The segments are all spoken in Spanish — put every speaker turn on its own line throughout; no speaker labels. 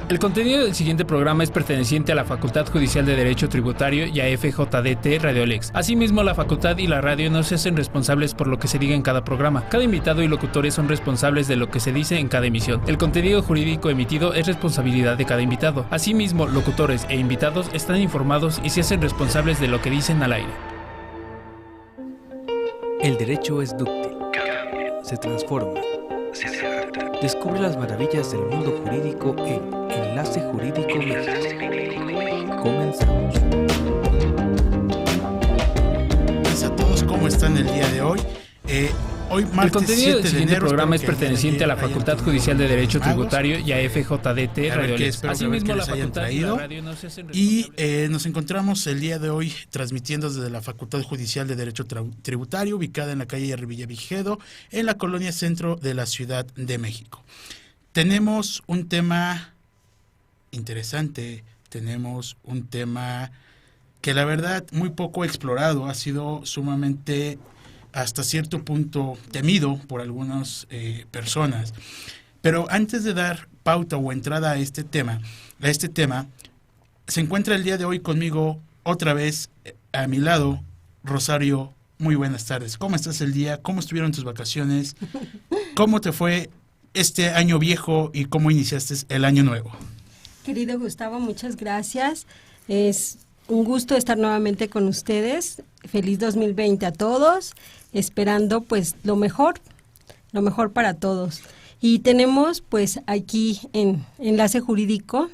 El contenido del siguiente programa es perteneciente a la Facultad Judicial de Derecho Tributario y a FJDT Radiolex. Asimismo, la facultad y la radio no se hacen responsables por lo que se diga en cada programa. Cada invitado y locutores son responsables de lo que se dice en cada emisión. El contenido jurídico emitido es responsabilidad de cada invitado. Asimismo, locutores e invitados están informados y se hacen responsables de lo que dicen al aire.
El derecho es dúctil, se transforma, se adapta. Descubre las maravillas del mundo jurídico en Enlace Jurídico México. Comenzamos.
Hola a todos, ¿cómo están el día de hoy? Hoy martes
el contenido del
7 de
siguiente
enero,
programa es perteneciente a la Facultad Judicial de Derecho Tributario y a FJDT Radiolex.
Asimismo, la facultad y la radio no se hacen responsables. Y nos encontramos el día de hoy transmitiendo desde la Facultad Judicial de Derecho Tributario, ubicada en la calle Villavigedo, en la colonia centro de la Ciudad de México. Tenemos un tema interesante, tenemos un tema que la verdad muy poco explorado, ha sido sumamente hasta cierto punto temido por algunas personas. Pero antes de dar pauta o entrada a este tema, se encuentra el día de hoy conmigo otra vez a mi lado, Rosario. Muy buenas tardes. ¿Cómo estás el día? ¿Cómo estuvieron tus vacaciones? ¿Cómo te fue este año viejo y cómo iniciaste el año nuevo?
Querido Gustavo, muchas gracias. Es un gusto estar nuevamente con ustedes. Feliz 2020 a todos, esperando pues lo mejor para todos. Y tenemos pues aquí en Enlace Jurídico,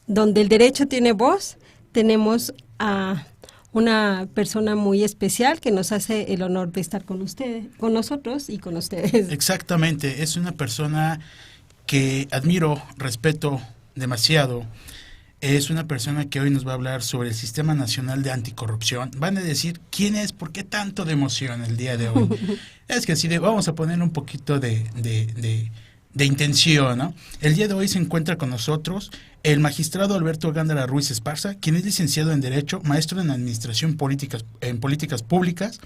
donde el derecho tiene voz, tenemos a una persona muy especial que nos hace el honor de estar con ustedes, con nosotros y con ustedes.
Exactamente, es una persona que admiro, respeto demasiado. Es una persona que hoy nos va a hablar sobre el Sistema Nacional de Anticorrupción. Van a decir, ¿quién es? ¿Por qué tanto de emoción el día de hoy? Es que sí, vamos a poner un poquito de intención, ¿no? El día de hoy se encuentra con nosotros el magistrado Alberto Gándara Ruiz Esparza, quien es licenciado en Derecho, maestro en Administración en Políticas Públicas.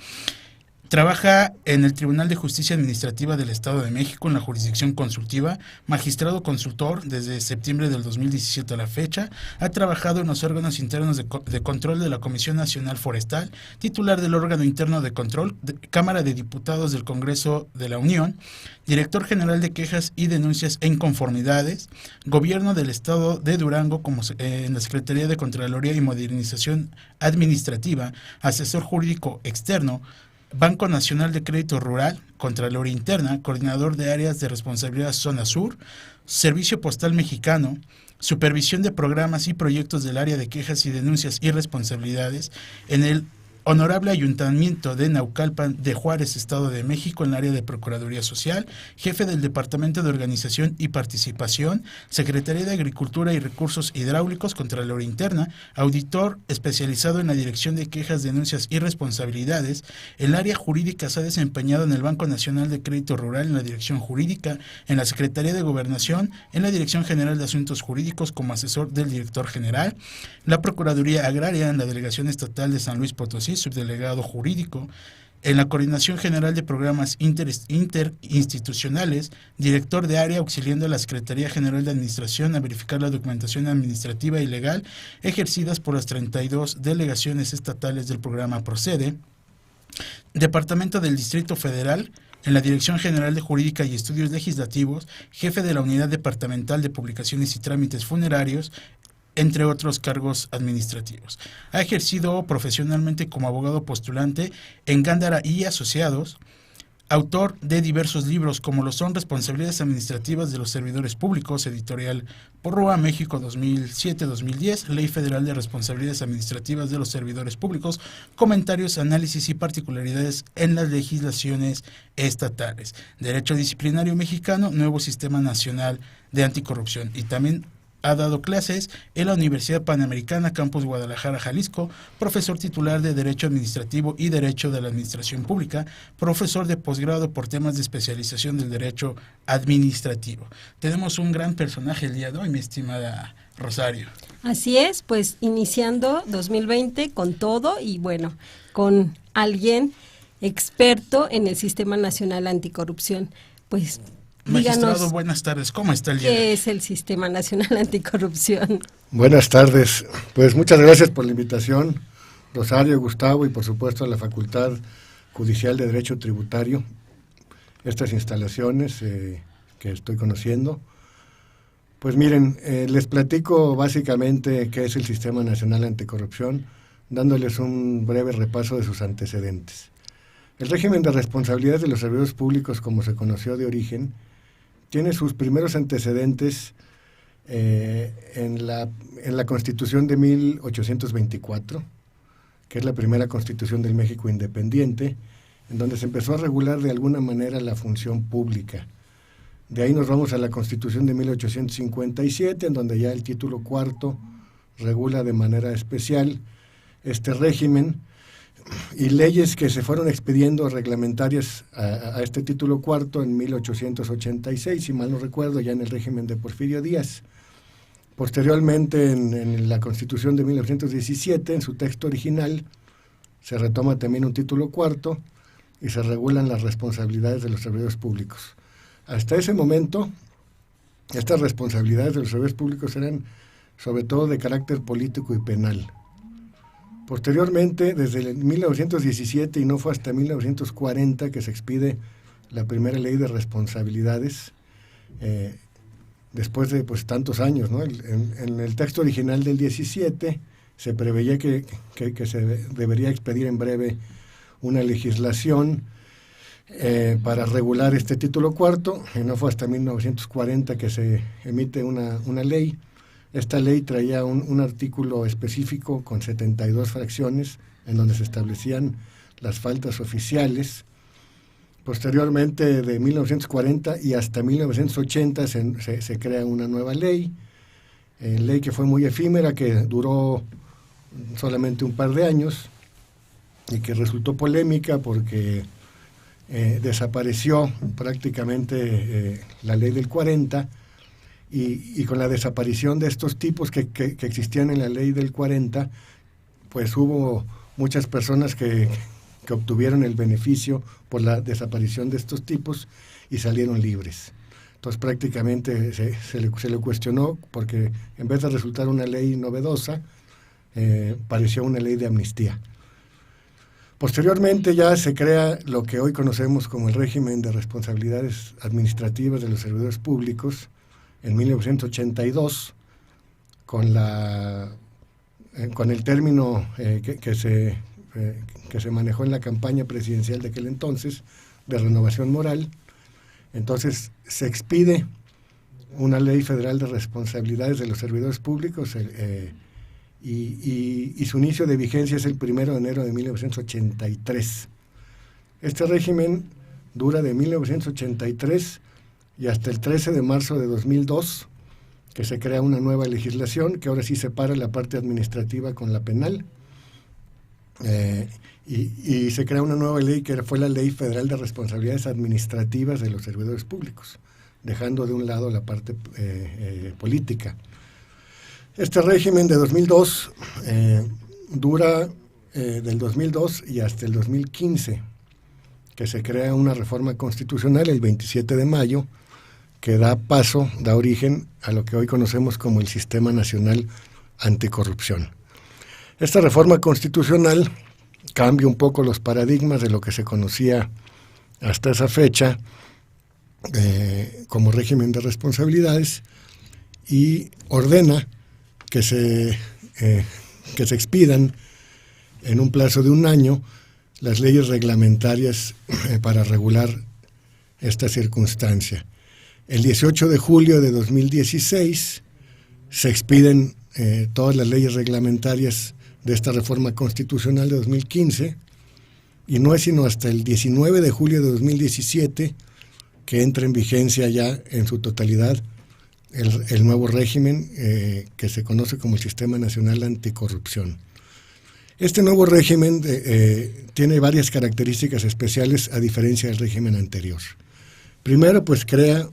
Trabaja en el Tribunal de Justicia Administrativa del Estado de México en la jurisdicción consultiva, magistrado consultor desde septiembre del 2017 a la fecha, ha trabajado en los órganos internos de control de la Comisión Nacional Forestal, titular del órgano interno de control, Cámara de Diputados del Congreso de la Unión, director general de quejas y denuncias e inconformidades, gobierno del Estado de Durango en la Secretaría de Contraloría y Modernización Administrativa, asesor jurídico externo, Banco Nacional de Crédito Rural, Contraloría Interna, coordinador de áreas de responsabilidad Zona Sur, Servicio Postal Mexicano, supervisión de programas y proyectos del área de quejas y denuncias y responsabilidades en el Honorable Ayuntamiento de Naucalpan de Juárez, Estado de México, en el área de Procuraduría Social, jefe del Departamento de Organización y Participación, Secretaría de Agricultura y Recursos Hidráulicos, Contraloría Interna, auditor especializado en la Dirección de Quejas, Denuncias y Responsabilidades. El área jurídica se ha desempeñado en el Banco Nacional de Crédito Rural, en la Dirección Jurídica, en la Secretaría de Gobernación, en la Dirección General de Asuntos Jurídicos como asesor del Director General, la Procuraduría Agraria en la Delegación Estatal de San Luis Potosí, subdelegado jurídico, en la Coordinación General de Programas Interinstitucionales, director de área auxiliando a la Secretaría General de Administración a verificar la documentación administrativa y legal ejercidas por las 32 delegaciones estatales del programa Procede, Departamento del Distrito Federal, en la Dirección General de Jurídica y Estudios Legislativos, jefe de la Unidad Departamental de Publicaciones y Trámites Funerarios, entre otros cargos administrativos. Ha ejercido profesionalmente como abogado postulante en Gándara y Asociados, autor de diversos libros como lo son Responsabilidades Administrativas de los Servidores Públicos, editorial Porrúa, México 2007-2010, Ley Federal de Responsabilidades Administrativas de los Servidores Públicos, comentarios, análisis y particularidades en las legislaciones estatales, Derecho Disciplinario Mexicano, Nuevo Sistema Nacional de Anticorrupción, y también ha dado clases en la Universidad Panamericana, Campus Guadalajara, Jalisco, profesor titular de Derecho Administrativo y Derecho de la Administración Pública, profesor de posgrado por temas de especialización del Derecho Administrativo. Tenemos un gran personaje el día de hoy, mi estimada Rosario.
Así es, pues iniciando 2020 con todo y bueno, con alguien experto en el Sistema Nacional Anticorrupción. Pues
Magistrado,
díganos
buenas tardes. ¿Cómo está el día de hoy?
qué es el Sistema Nacional Anticorrupción.
Buenas tardes. Pues muchas gracias por la invitación, Rosario, Gustavo, y por supuesto a la Facultad Judicial de Derecho Tributario. Estas instalaciones que estoy conociendo. Pues miren, les platico básicamente qué es el Sistema Nacional Anticorrupción, dándoles un breve repaso de sus antecedentes. El régimen de responsabilidades de los servidores públicos, como se conoció de origen, tiene sus primeros antecedentes en la Constitución de 1824, que es la primera Constitución del México independiente, en donde se empezó a regular de alguna manera la función pública. De ahí nos vamos a la Constitución de 1857, en donde ya el título cuarto regula de manera especial este régimen, y leyes que se fueron expidiendo reglamentarias a este título cuarto en 1886, si mal no recuerdo, ya en el régimen de Porfirio Díaz. Posteriormente, en la Constitución de 1917, en su texto original, se retoma también un título cuarto y se regulan las responsabilidades de los servidores públicos. Hasta ese momento, estas responsabilidades de los servidores públicos eran sobre todo de carácter político y penal. Posteriormente, desde el 1917, y no fue hasta 1940 que se expide la primera ley de responsabilidades, después de tantos años, ¿no? En el texto original del 17 se preveía que se debería expedir en breve una legislación para regular este título cuarto, y no fue hasta 1940 que se emite una ley. Esta ley traía un artículo específico con 72 fracciones en donde se establecían las faltas oficiales. Posteriormente, de 1940 y hasta 1980 se crea una nueva ley que fue muy efímera, que duró solamente un par de años y que resultó polémica porque desapareció prácticamente la ley del 40, y con la desaparición de estos tipos que existían en la ley del 40, pues hubo muchas personas que obtuvieron el beneficio por la desaparición de estos tipos y salieron libres. Entonces prácticamente se le cuestionó, porque en vez de resultar una ley novedosa, pareció una ley de amnistía. Posteriormente ya se crea lo que hoy conocemos como el régimen de responsabilidades administrativas de los servidores públicos en 1982, con el término que se manejó en la campaña presidencial de aquel entonces, de renovación moral. Entonces se expide una ley federal de responsabilidades de los servidores públicos, y su inicio de vigencia es el 1 de enero de 1983. Este régimen dura de 1983 y hasta el 13 de marzo de 2002, que se crea una nueva legislación que ahora sí separa la parte administrativa con la penal, y se crea una nueva ley que fue la Ley Federal de Responsabilidades Administrativas de los Servidores Públicos, dejando de un lado la parte política. Este régimen de 2002 dura del 2002 y hasta el 2015, que se crea una reforma constitucional el 27 de mayo, que da origen a lo que hoy conocemos como el Sistema Nacional Anticorrupción. Esta reforma constitucional cambia un poco los paradigmas de lo que se conocía hasta esa fecha como régimen de responsabilidades, y ordena que se expidan en un plazo de un año las leyes reglamentarias para regular esta circunstancia. El 18 de julio de 2016 se expiden todas las leyes reglamentarias de esta reforma constitucional de 2015, y no es sino hasta el 19 de julio de 2017 que entra en vigencia ya en su totalidad el nuevo régimen que se conoce como el Sistema Nacional Anticorrupción. Este nuevo régimen tiene varias características especiales a diferencia del régimen anterior. Primero, pues crea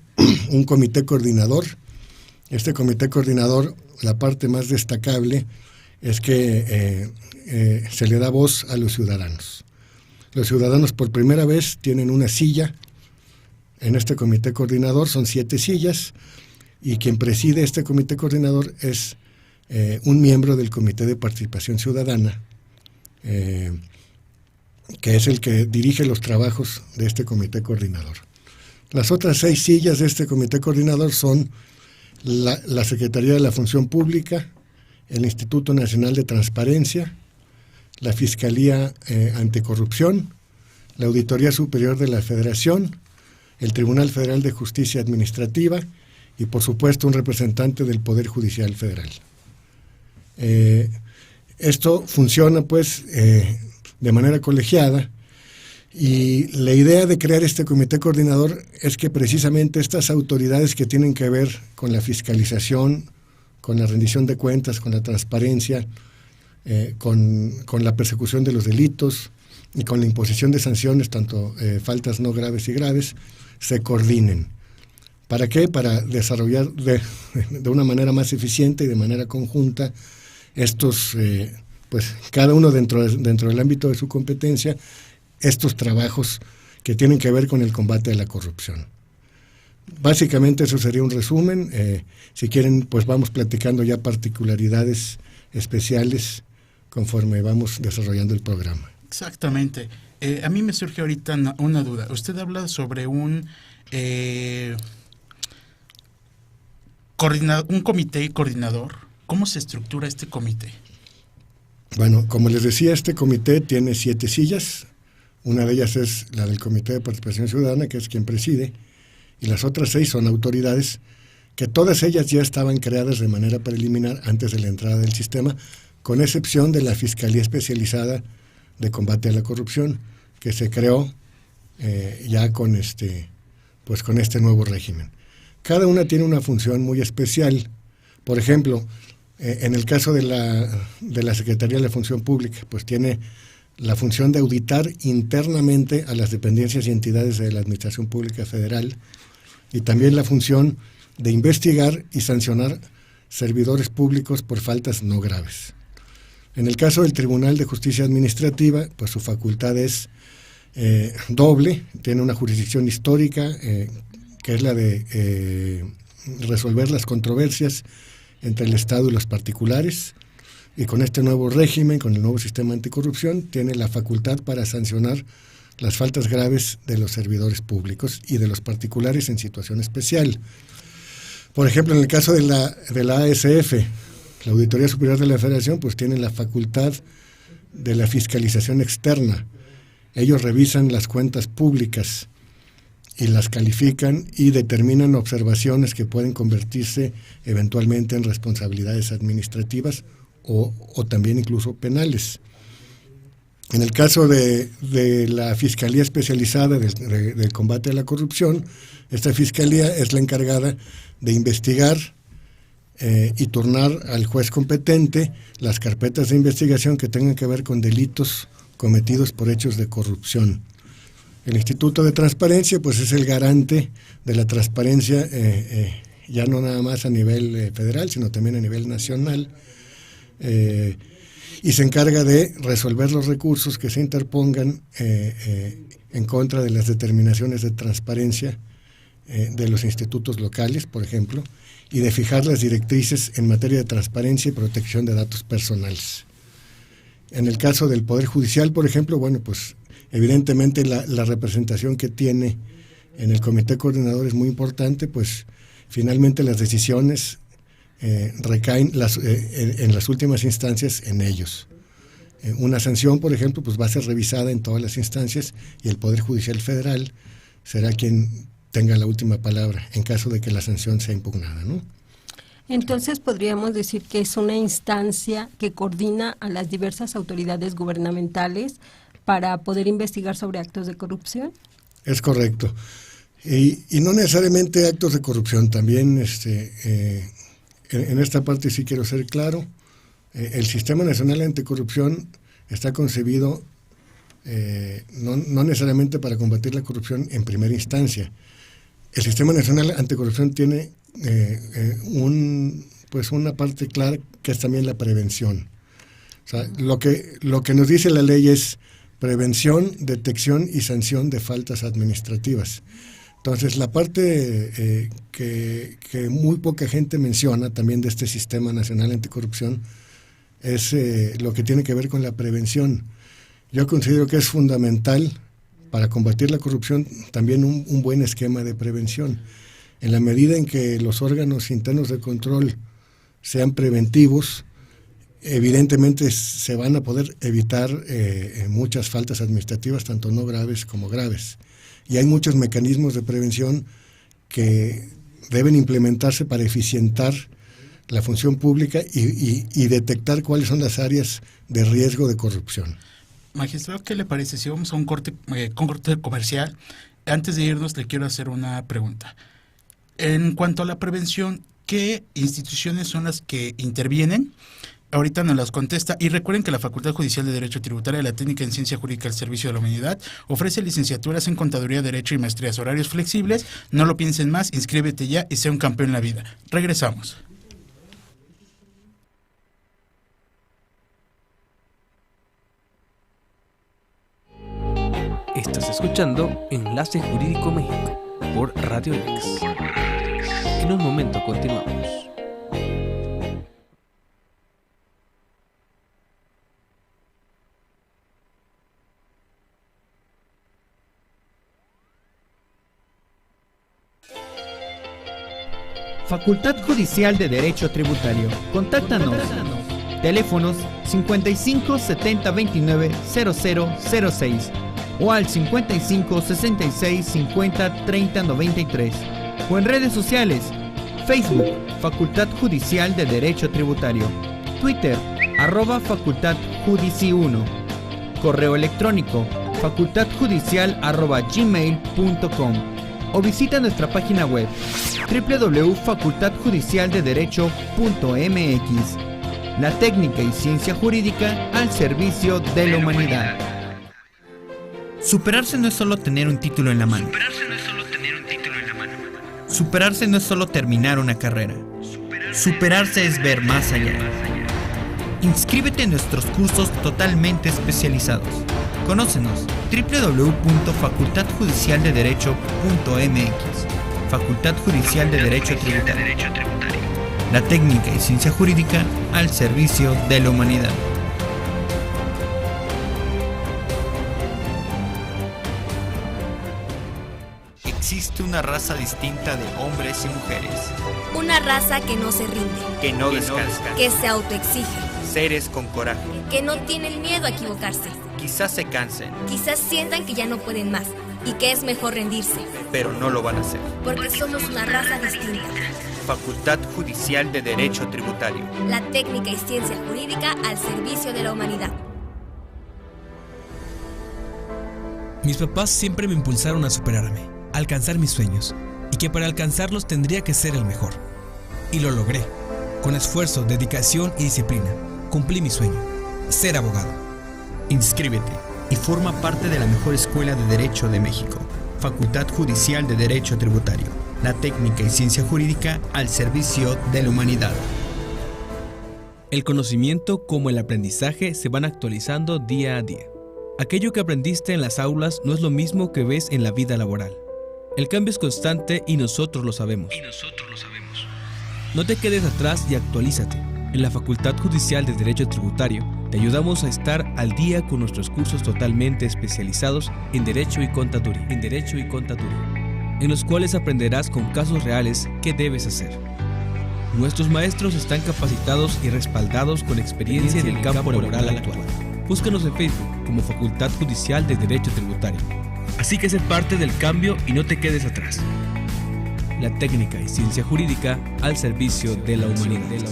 un comité coordinador. Este comité coordinador, la parte más destacable es que se le da voz a los ciudadanos. Los ciudadanos por primera vez tienen una silla en este comité coordinador, son 7 sillas, y quien preside este comité coordinador es un miembro del Comité de Participación Ciudadana, que es el que dirige los trabajos de este comité coordinador. Las otras 6 sillas de este comité coordinador son la Secretaría de la Función Pública, el Instituto Nacional de Transparencia, la Fiscalía Anticorrupción, la Auditoría Superior de la Federación, el Tribunal Federal de Justicia Administrativa y, por supuesto, un representante del Poder Judicial Federal. Esto funciona, pues, de manera colegiada, y la idea de crear este comité coordinador es que precisamente estas autoridades que tienen que ver con la fiscalización, con la rendición de cuentas, con la transparencia, con la persecución de los delitos y con la imposición de sanciones, tanto faltas no graves y graves, se coordinen. ¿Para qué? Para desarrollar de una manera más eficiente y de manera conjunta estos, pues cada uno dentro del ámbito de su competencia, estos trabajos que tienen que ver con el combate a la corrupción. Básicamente eso sería un resumen. Si quieren, pues vamos platicando ya particularidades especiales conforme vamos desarrollando el programa.
Exactamente. A mí me surge ahorita una duda. Usted habla sobre un comité coordinador. ¿Cómo se estructura este comité?
Bueno, como les decía, este comité tiene 7 sillas. Una de ellas es la del Comité de Participación Ciudadana, que es quien preside, y las otras 6 son autoridades, que todas ellas ya estaban creadas de manera preliminar antes de la entrada del sistema, con excepción de la Fiscalía Especializada de Combate a la Corrupción, que se creó ya con este nuevo régimen. Cada una tiene una función muy especial. Por ejemplo, en el caso de la Secretaría de la Función Pública, pues tiene la función de auditar internamente a las dependencias y entidades de la Administración Pública Federal, y también la función de investigar y sancionar servidores públicos por faltas no graves. En el caso del Tribunal de Justicia Administrativa, pues su facultad es doble, tiene una jurisdicción histórica, que es la de resolver las controversias entre el Estado y los particulares, y con este nuevo régimen, con el nuevo sistema anticorrupción, tiene la facultad para sancionar las faltas graves de los servidores públicos y de los particulares en situación especial. Por ejemplo, en el caso de la ASF, la Auditoría Superior de la Federación, pues tiene la facultad de la fiscalización externa. Ellos revisan las cuentas públicas y las califican y determinan observaciones que pueden convertirse eventualmente en responsabilidades administrativas o también incluso penales. En el caso de la Fiscalía Especializada del Combate a la Corrupción, esta fiscalía es la encargada de investigar y turnar al juez competente las carpetas de investigación que tengan que ver con delitos cometidos por hechos de corrupción. El Instituto de Transparencia, pues, es el garante de la transparencia, ya no nada más a nivel federal, sino también a nivel nacional, y se encarga de resolver los recursos que se interpongan en contra de las determinaciones de transparencia de los institutos locales, por ejemplo, y de fijar las directrices en materia de transparencia y protección de datos personales. En el caso del Poder Judicial, por ejemplo, bueno, pues evidentemente la representación que tiene en el Comité Coordinador es muy importante, pues finalmente las decisiones recaen en las últimas instancias en ellos. Una sanción, por ejemplo, pues va a ser revisada en todas las instancias y el Poder Judicial Federal será quien tenga la última palabra en caso de que la sanción sea impugnada, ¿no?
Entonces, podríamos decir que es una instancia que coordina a las diversas autoridades gubernamentales para poder investigar sobre actos de corrupción. Es
correcto. Y no necesariamente actos de corrupción, también en esta parte sí quiero ser claro. El Sistema Nacional Anticorrupción está concebido no necesariamente para combatir la corrupción en primera instancia. El Sistema Nacional Anticorrupción tiene una parte clara que es también la prevención. O sea, lo que nos dice la ley es prevención, detección y sanción de faltas administrativas. Entonces, la parte que muy poca gente menciona también de este Sistema Nacional Anticorrupción es lo que tiene que ver con la prevención. Yo considero que es fundamental para combatir la corrupción también un buen esquema de prevención. En la medida en que los órganos internos de control sean preventivos, evidentemente se van a poder evitar muchas faltas administrativas, tanto no graves como graves. Y hay muchos mecanismos de prevención que deben implementarse para eficientar la función pública y detectar cuáles son las áreas de riesgo de corrupción.
Magistrado, ¿qué le parece si vamos a un corte comercial? Antes de irnos, le quiero hacer una pregunta. En cuanto a la prevención, ¿qué instituciones son las que intervienen? Ahorita nos las contesta. Y recuerden que la Facultad Judicial de Derecho Tributario de la Técnica en Ciencia Jurídica al Servicio de la Humanidad ofrece licenciaturas en Contaduría, Derecho y Maestrías, horarios flexibles. No lo piensen más, inscríbete ya y sea un campeón en la vida. Regresamos.
Estás escuchando Enlace Jurídico México por Radio Lex. En un momento continuamos.
Facultad Judicial de Derecho Tributario. Contáctanos. Teléfonos 55 70 29 0006 o al 55 66 50 30 93 o en redes sociales: Facebook, Facultad Judicial de Derecho Tributario, Twitter, @facultadjudici1, correo electrónico facultadjudicial@gmail.com o visita nuestra página web www.facultadjudicialdederecho.mx. La técnica y ciencia jurídica al servicio de la humanidad. Superarse no es solo tener un título en la mano. Superarse no es solo terminar una carrera. Superarse es ver más allá. Inscríbete en nuestros cursos totalmente especializados. Conócenos: www.facultadjudicialdederecho.mx. Facultad Judicial de Derecho Tributario. La técnica y ciencia jurídica al servicio de la humanidad. Existe una raza distinta de hombres y mujeres.
Una raza que no se rinde,
Que no descansa.
que se autoexige,
Seres con coraje.
que no tienen miedo a equivocarse.
Quizás se cansen,
Quizás sientan que ya no pueden más y que es mejor rendirse,
pero no lo van a hacer.
porque somos una raza distinta.
Facultad Judicial de Derecho Tributario.
La técnica y ciencia jurídica al servicio de la humanidad.
Mis papás siempre me impulsaron a superarme, a alcanzar mis sueños, y que para alcanzarlos tendría que ser el mejor. Y lo logré. Con esfuerzo, dedicación y disciplina, cumplí mi sueño: ser abogado.
Inscríbete y forma parte de la mejor escuela de Derecho de México. Facultad Judicial de Derecho Tributario. La técnica y ciencia jurídica al servicio de la humanidad.
El conocimiento como el aprendizaje se van actualizando día a día. Aquello que aprendiste en las aulas no es lo mismo que ves en la vida laboral. El cambio es constante y nosotros lo sabemos. No te quedes atrás y actualízate. En la Facultad Judicial de Derecho Tributario te ayudamos a estar al día con nuestros cursos totalmente especializados en Derecho y Contaduría, en los cuales aprenderás con casos reales qué debes hacer. Nuestros maestros están capacitados y respaldados con experiencia en el campo laboral actual. Búscanos en Facebook como Facultad Judicial de Derecho Tributario. Así que sé parte del cambio y no te quedes atrás. La técnica y ciencia jurídica al servicio de la humanidad.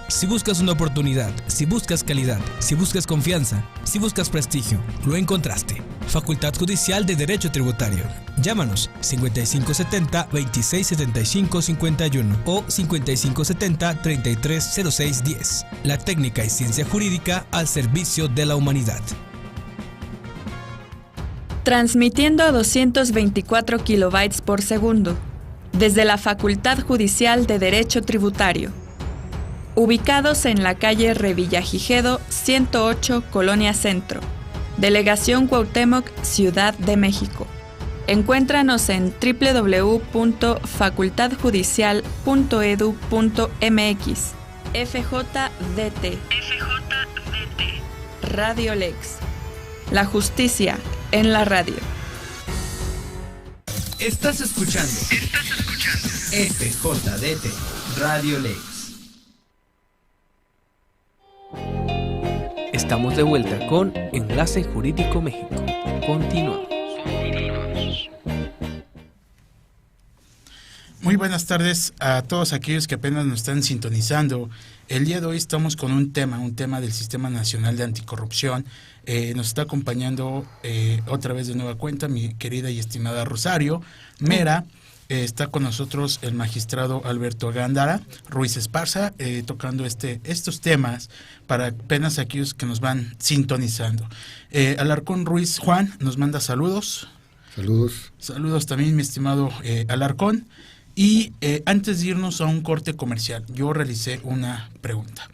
Si buscas una oportunidad, si buscas calidad, si buscas confianza, si buscas prestigio, lo encontraste. Facultad Judicial de Derecho Tributario. Llámanos 5570-2675-51 o 5570-330610. La técnica y ciencia jurídica al servicio de la humanidad.
Transmitiendo a 224 kilobytes por segundo. Desde la Facultad Judicial de Derecho Tributario. Ubicados en la calle Revillagigedo 108, Colonia Centro. Delegación Cuauhtémoc, Ciudad de México. Encuéntranos en www.facultadjudicial.edu.mx. FJDT. Radio Lex. La justicia en la radio.
Estás escuchando FJDT, Radio Lex. Estamos de vuelta con Enlace Jurídico México. Continuamos.
Muy buenas tardes a todos aquellos que apenas nos están sintonizando. El día de hoy estamos con un tema del Sistema Nacional de Anticorrupción. Nos está acompañando otra vez de nueva cuenta mi querida y estimada Rosario Mera. Está con nosotros el magistrado Alberto Gándara Ruiz Esparza, tocando estos temas para apenas aquellos que nos van sintonizando. Alarcón Ruiz Juan nos manda saludos. Saludos también, mi estimado Alarcón. Y antes de irnos a un corte comercial, yo realicé una pregunta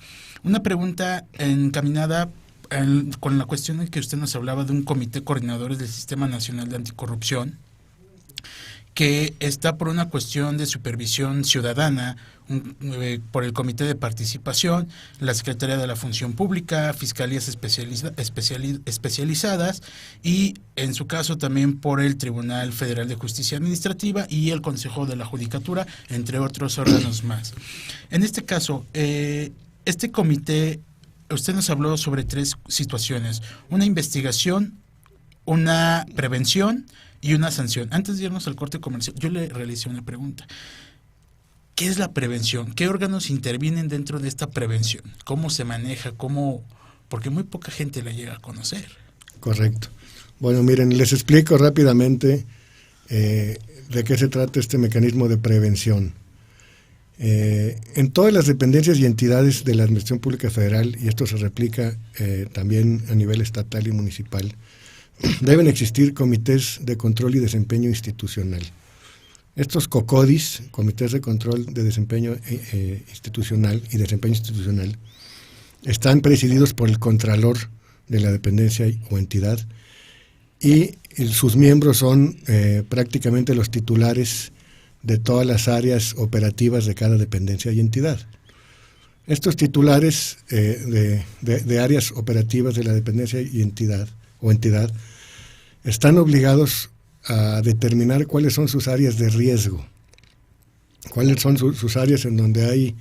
encaminada con la cuestión en que usted nos hablaba de un comité coordinador del Sistema Nacional de Anticorrupción, que está por una cuestión de supervisión ciudadana, por el Comité de Participación, la Secretaría de la Función Pública, Fiscalías especializadas y, en su caso, también por el Tribunal Federal de Justicia Administrativa y el Consejo de la Judicatura, entre otros órganos más. En este caso, este comité, usted nos habló sobre 3 situaciones: una investigación, una prevención y una sanción. Antes de irnos al corte comercial, yo le realicé una pregunta. ¿Qué es la prevención? ¿Qué órganos intervienen dentro de esta prevención? ¿Cómo se maneja? Porque muy poca gente la llega a conocer.
Correcto. Bueno, miren, les explico rápidamente de qué se trata este mecanismo de prevención. En todas las dependencias y entidades de la Administración Pública Federal, y esto se replica también a nivel estatal y municipal, deben existir comités de control y desempeño institucional. Estos COCODIS, comités de control de desempeño institucional y desempeño institucional, están presididos por el contralor de la dependencia o entidad, y sus miembros son prácticamente los titulares de todas las áreas operativas de cada dependencia y entidad. Estos titulares de áreas operativas de la dependencia y entidad están obligados a determinar cuáles son sus áreas de riesgo, cuáles son sus áreas en donde hay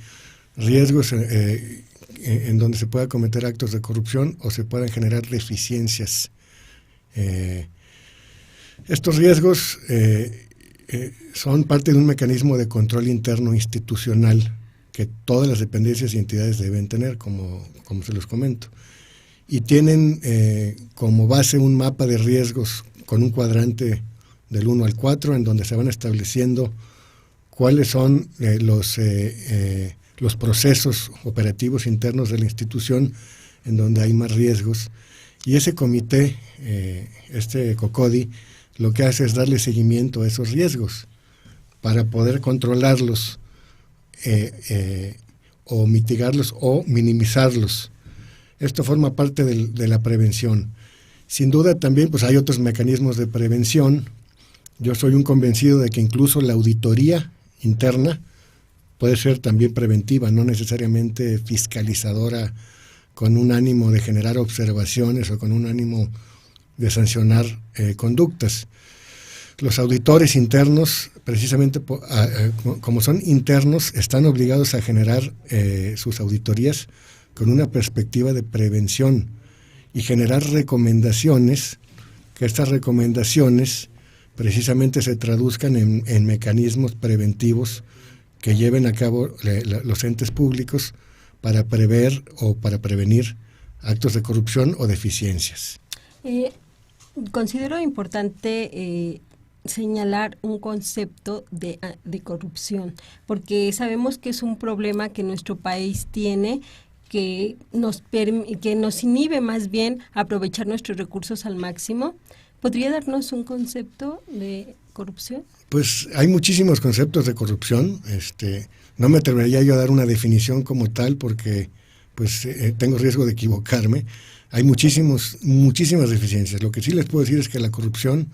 riesgos, en donde se pueda cometer actos de corrupción o se puedan generar deficiencias. Estos riesgos son parte de un mecanismo de control interno institucional que todas las dependencias y entidades deben tener, como se los comento. Y tienen como base un mapa de riesgos con un cuadrante del 1 al 4, en donde se van estableciendo cuáles son los procesos operativos internos de la institución en donde hay más riesgos. Y ese comité, este COCODI, lo que hace es darle seguimiento a esos riesgos para poder controlarlos o mitigarlos o minimizarlos. Esto forma parte de la prevención. Sin duda también pues hay otros mecanismos de prevención. Yo soy un convencido de que incluso la auditoría interna puede ser también preventiva, no necesariamente fiscalizadora con un ánimo de generar observaciones o con un ánimo de sancionar conductas. Los auditores internos, precisamente como son internos, están obligados a generar sus auditorías con una perspectiva de prevención y generar recomendaciones, que estas recomendaciones precisamente se traduzcan en mecanismos preventivos que lleven a cabo los entes públicos para prever o para prevenir actos de corrupción o deficiencias.
Considero importante señalar un concepto de corrupción, porque sabemos que es un problema que nuestro país tiene, que nos inhibe más bien a aprovechar nuestros recursos al máximo. ¿Podría darnos un concepto de corrupción?
Pues hay muchísimos conceptos de corrupción. No me atrevería yo a dar una definición como tal porque pues tengo riesgo de equivocarme. Hay muchísimas deficiencias. Lo que sí les puedo decir es que la corrupción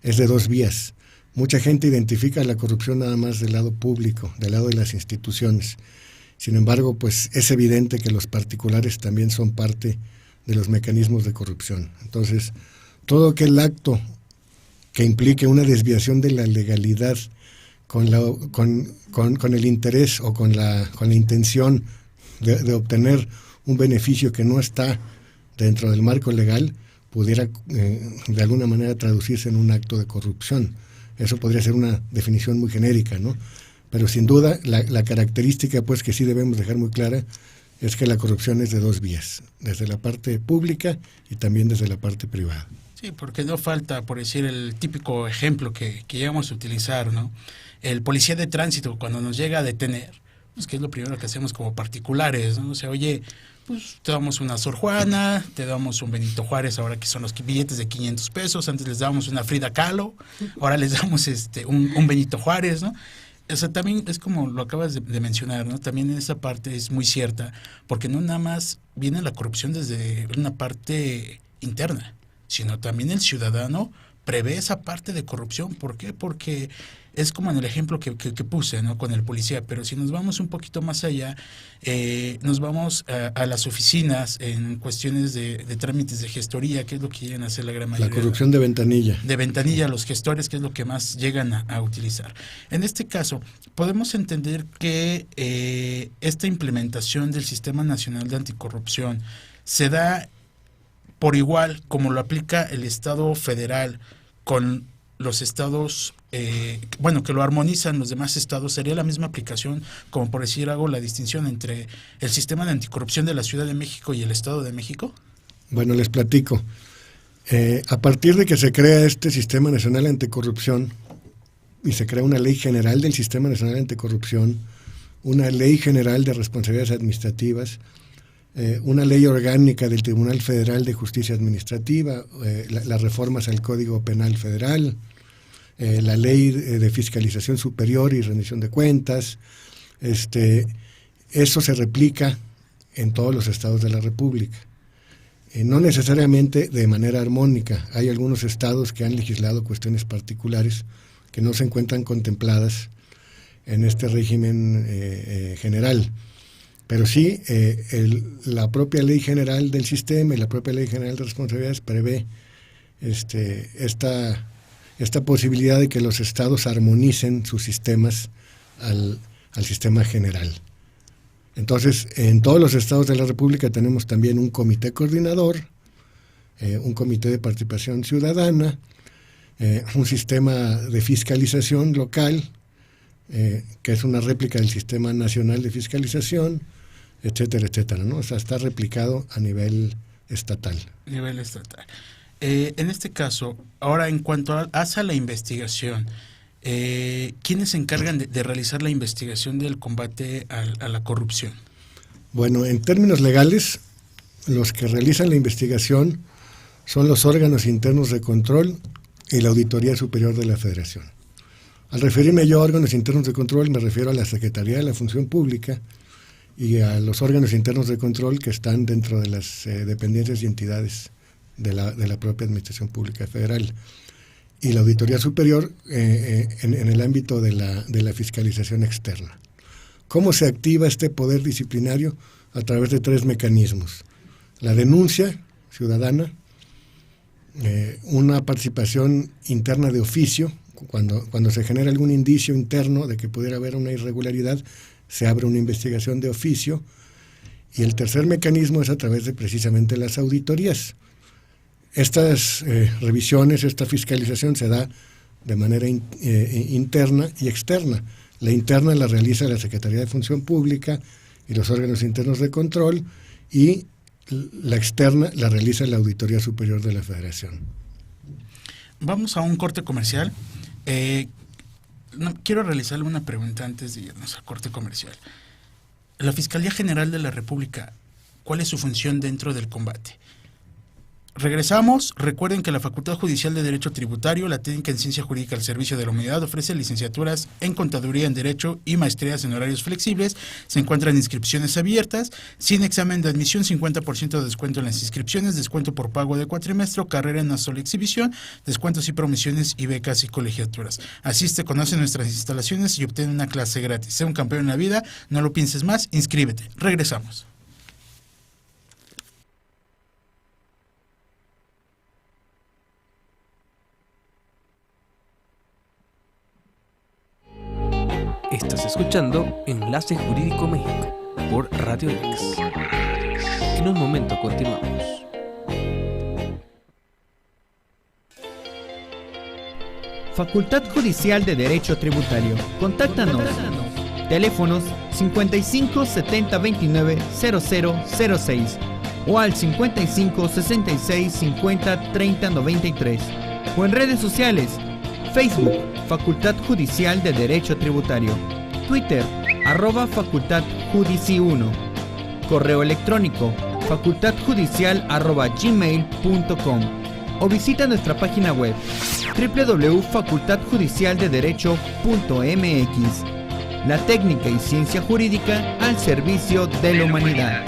es de dos vías. Mucha gente identifica la corrupción nada más del lado público, del lado de las instituciones. Sin embargo, pues es evidente que los particulares también son parte de los mecanismos de corrupción. Entonces, todo aquel acto que implique una desviación de la legalidad con el interés o con la intención de obtener un beneficio que no está dentro del marco legal, pudiera de alguna manera traducirse en un acto de corrupción. Eso podría ser una definición muy genérica, ¿no? Pero sin duda la característica pues que sí debemos dejar muy clara es que la corrupción es de dos vías, desde la parte pública y también desde la parte privada.
Sí, porque no falta, por decir, el típico ejemplo que llegamos a utilizar, ¿no? El policía de tránsito, cuando nos llega a detener, pues que es lo primero que hacemos como particulares, ¿no? O sea, oye, pues te damos una Sor Juana, te damos un Benito Juárez, ahora que son los billetes de 500 pesos, antes les dábamos una Frida Kahlo, ahora les damos un Benito Juárez, ¿no? O sea, también es como lo acabas de mencionar, ¿no? También esa parte es muy cierta, porque no nada más viene la corrupción desde una parte interna, sino también el ciudadano prevé esa parte de corrupción. ¿Por qué? Porque es como en el ejemplo que puse, ¿no? Con el policía, pero si nos vamos un poquito más allá, nos vamos a las oficinas en cuestiones de trámites de gestoría, que es lo que llegan a hacer la gran mayoría.
La corrupción de ventanilla.
De ventanilla, los gestores, que es lo que más llegan a utilizar. En este caso, podemos entender que esta implementación del Sistema Nacional de Anticorrupción se da por igual como lo aplica el Estado federal con los estados, que lo armonizan los demás estados. ¿Sería la misma aplicación, como por decir, hago la distinción entre el sistema de anticorrupción de la Ciudad de México y el Estado de México?
Bueno, les platico. A partir de que se crea este Sistema Nacional Anticorrupción y se crea una ley general del Sistema Nacional Anticorrupción, una ley general de responsabilidades administrativas, una ley orgánica del Tribunal Federal de Justicia Administrativa, las reformas al Código Penal Federal, la ley de fiscalización superior y rendición de cuentas. Eso se replica en todos los estados de la República. No necesariamente de manera armónica. Hay algunos estados que han legislado cuestiones particulares que no se encuentran contempladas en este régimen general. Pero sí, la propia ley general del sistema y la propia ley general de responsabilidades prevé esta posibilidad de que los estados armonicen sus sistemas al sistema general. Entonces, en todos los estados de la República tenemos también un comité coordinador, un comité de participación ciudadana, un sistema de fiscalización local, que es una réplica del Sistema Nacional de Fiscalización, etcétera, etcétera, ¿no? O sea, está replicado a nivel estatal.
Nivel estatal. En este caso, ahora en cuanto a la investigación, ¿quiénes se encargan de realizar la investigación del combate a la corrupción?
Bueno, en términos legales, los que realizan la investigación son los órganos internos de control y la Auditoría Superior de la Federación. Al referirme yo a órganos internos de control, me refiero a la Secretaría de la Función Pública y a los órganos internos de control que están dentro de las dependencias y entidades de la propia Administración Pública Federal. Y la Auditoría Superior en el ámbito de la fiscalización externa. ¿Cómo se activa este poder disciplinario? A través de tres mecanismos. La denuncia ciudadana, una participación interna de oficio, cuando se genera algún indicio interno de que pudiera haber una irregularidad, se abre una investigación de oficio, y el tercer mecanismo es a través de precisamente las auditorías. Estas revisiones, esta fiscalización se da de manera interna y externa. La interna la realiza la Secretaría de Función Pública y los órganos internos de control, y la externa la realiza la Auditoría Superior de la Federación.
Vamos a un corte comercial. Quiero realizarle una pregunta antes de irnos al corte comercial. La Fiscalía General de la República, ¿cuál es su función dentro del combate? Regresamos. Recuerden que la Facultad Judicial de Derecho Tributario, la técnica en Ciencia Jurídica al servicio de la humanidad, ofrece licenciaturas en Contaduría en Derecho y maestrías en horarios flexibles. Se encuentran inscripciones abiertas, sin examen de admisión, 50% de descuento en las inscripciones, descuento por pago de cuatrimestre, carrera en una sola exhibición, descuentos y promociones y becas y colegiaturas. Asiste, conoce nuestras instalaciones y obtén una clase gratis. Sé un campeón en la vida, no lo pienses más, inscríbete. Regresamos.
Estás escuchando Enlace Jurídico México por Radio Lex. En un momento continuamos.
Facultad Judicial de Derecho Tributario. Contáctanos. Teléfonos 55 70 29 0006 o al 55 66 50 30 93 o en redes sociales Facebook Facultad Judicial de Derecho Tributario, Twitter @Facultad Judici 1, correo electrónico facultadjudicial@gmail.com o visita nuestra página web www.facultadjudicialdederecho.mx. La técnica y ciencia jurídica al servicio de la humanidad.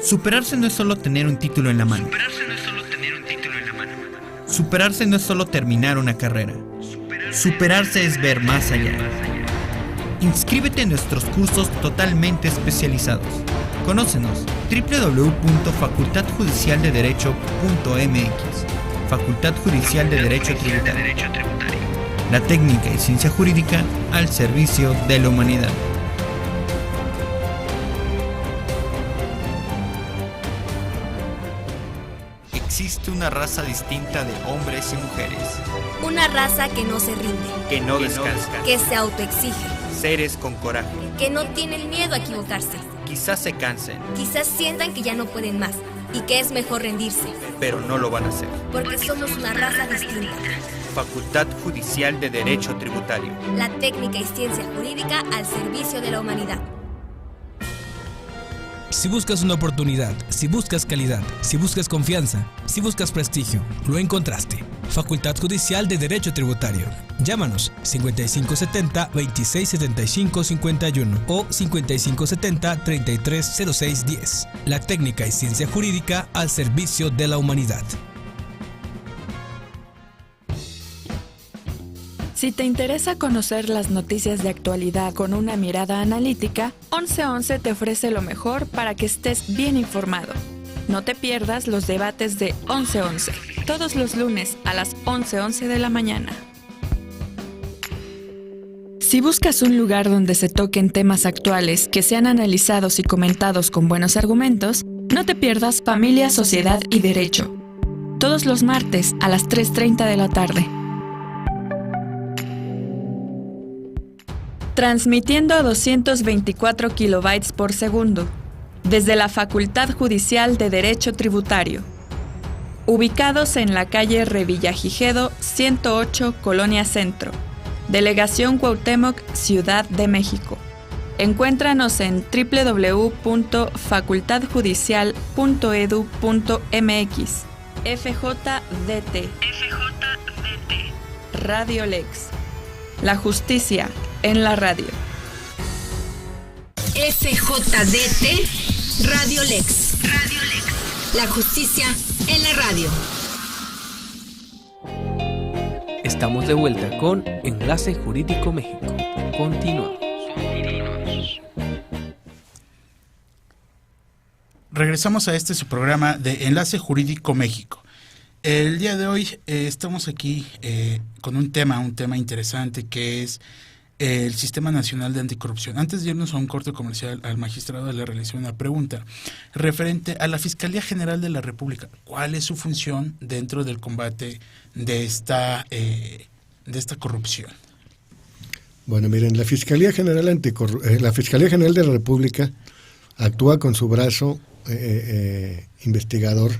Superarse no es solo tener un título en la mano. Superarse no es solo terminar una carrera. Superarse es ver más allá. Inscríbete en nuestros cursos totalmente especializados. Conócenos www.facultadjudicialdederecho.mx. Facultad Judicial de Derecho Tributario. La técnica y ciencia jurídica al servicio de la humanidad. Existe una raza distinta de hombres y mujeres.
Una raza que no se rinde,
Que no descansa.
que se autoexige,
Seres con coraje.
que no tienen miedo a equivocarse.
Quizás se cansen,
Quizás sientan que ya no pueden más y que es mejor rendirse,
pero no lo van a hacer.
porque somos una raza distinta.
Facultad Judicial de Derecho Tributario.
La técnica y ciencia jurídica al servicio de la humanidad.
Si buscas una oportunidad, si buscas calidad, si buscas confianza, si buscas prestigio, lo encontraste. Facultad Judicial de Derecho Tributario. Llámanos 5570-2675-51 o 5570-330610. La técnica y ciencia jurídica al servicio de la humanidad.
Si te interesa conocer las noticias de actualidad con una mirada analítica, 1111 te ofrece lo mejor para que estés bien informado. No te pierdas los debates de 1111, todos los lunes a las 11:11 de la mañana. Si buscas un lugar donde se toquen temas actuales que sean analizados y comentados con buenos argumentos, no te pierdas Familia, Sociedad y Derecho, todos los martes a las 3:30 de la tarde. Transmitiendo a 224 kilobytes por segundo, desde la Facultad Judicial de Derecho Tributario. Ubicados en la calle Revillagigedo 108, Colonia Centro, Delegación Cuauhtémoc, Ciudad de México. Encuéntranos en www.facultadjudicial.edu.mx. FJDT. Radio Lex. La justicia en la radio.
FJDT Radio Lex. La justicia en la radio.
Estamos de vuelta con Enlace Jurídico México. Continuamos.
Regresamos a su programa de Enlace Jurídico México. El día de hoy estamos aquí con un tema interesante que es el Sistema Nacional de Anticorrupción. Antes de irnos a un corte comercial, al magistrado le realicé una pregunta referente a la Fiscalía General de la República. ¿Cuál es su función dentro del combate de esta corrupción?
Bueno, miren, la Fiscalía General de la República actúa con su brazo investigador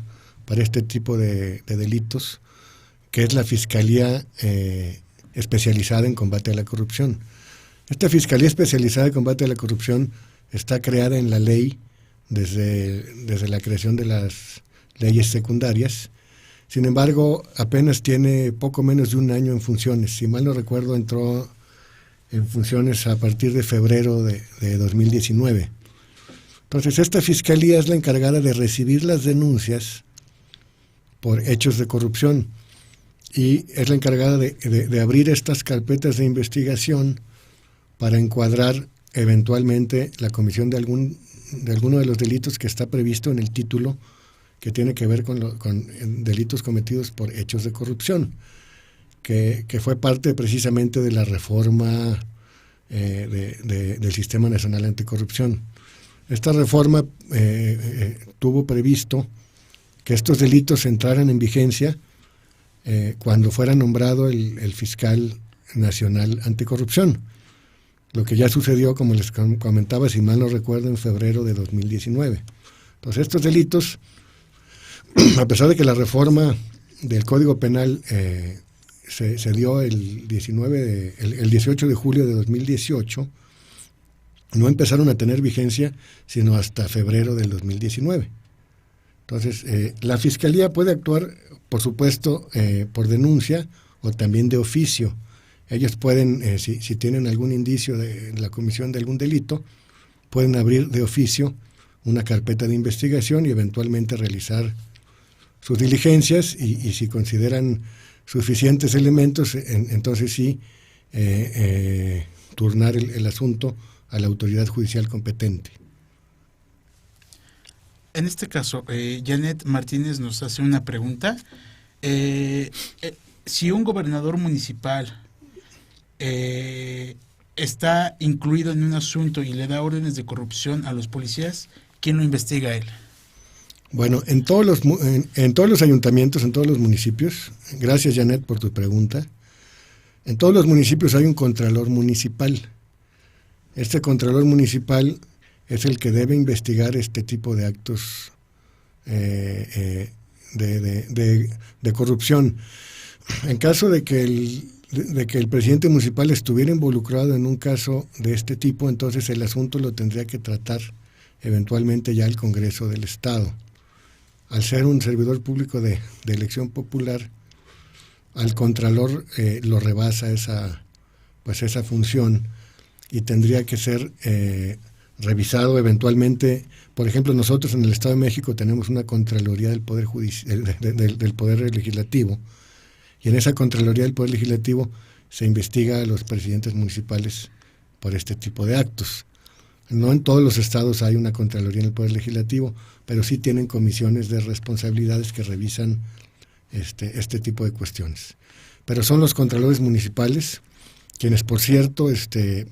para este tipo de delitos, que es la Fiscalía especializada en combate a la corrupción. Esta Fiscalía especializada en combate a la corrupción está creada en la ley desde la creación de las leyes secundarias. Sin embargo, apenas tiene poco menos de un año en funciones. Si mal no recuerdo, entró en funciones a partir de febrero de 2019. Entonces, esta fiscalía es la encargada de recibir las denuncias por hechos de corrupción y es la encargada de abrir estas carpetas de investigación para encuadrar eventualmente la comisión de alguno de los delitos que está previsto en el título que tiene que ver con delitos cometidos por hechos de corrupción, que fue parte precisamente de la reforma del Sistema Nacional Anticorrupción. Esta reforma tuvo previsto que estos delitos entraran en vigencia cuando fuera nombrado el fiscal nacional anticorrupción, lo que ya sucedió, como les comentaba, si mal no recuerdo, en febrero de 2019. Entonces, estos delitos, a pesar de que la reforma del Código Penal se dio el 18 de julio de 2018, no empezaron a tener vigencia sino hasta febrero del 2019. Entonces, la Fiscalía puede actuar, por supuesto, por denuncia o también de oficio. Ellos pueden, si tienen algún indicio de la comisión de algún delito, pueden abrir de oficio una carpeta de investigación y eventualmente realizar sus diligencias y si consideran suficientes elementos, entonces sí, turnar el asunto a la autoridad judicial competente.
En este caso, Janet Martínez nos hace una pregunta. Si un gobernador municipal está incluido en un asunto y le da órdenes de corrupción a los policías, ¿quién lo investiga a él?
Bueno, en todos los ayuntamientos, en todos los municipios, gracias Janet por tu pregunta, en todos los municipios hay un contralor municipal. Este contralor municipal es el que debe investigar este tipo de actos de corrupción. En caso de que el presidente municipal estuviera involucrado en un caso de este tipo, entonces el asunto lo tendría que tratar eventualmente ya el Congreso del Estado. Al ser un servidor público de elección popular, al Contralor lo rebasa esa función y tendría que ser revisado eventualmente. Por ejemplo, nosotros en el Estado de México tenemos una Contraloría del Poder del Poder Legislativo, y en esa Contraloría del Poder Legislativo se investiga a los presidentes municipales por este tipo de actos. No en todos los estados hay una Contraloría en el Poder Legislativo, pero sí tienen comisiones de responsabilidades que revisan este tipo de cuestiones. Pero son los contralores municipales quienes, por cierto,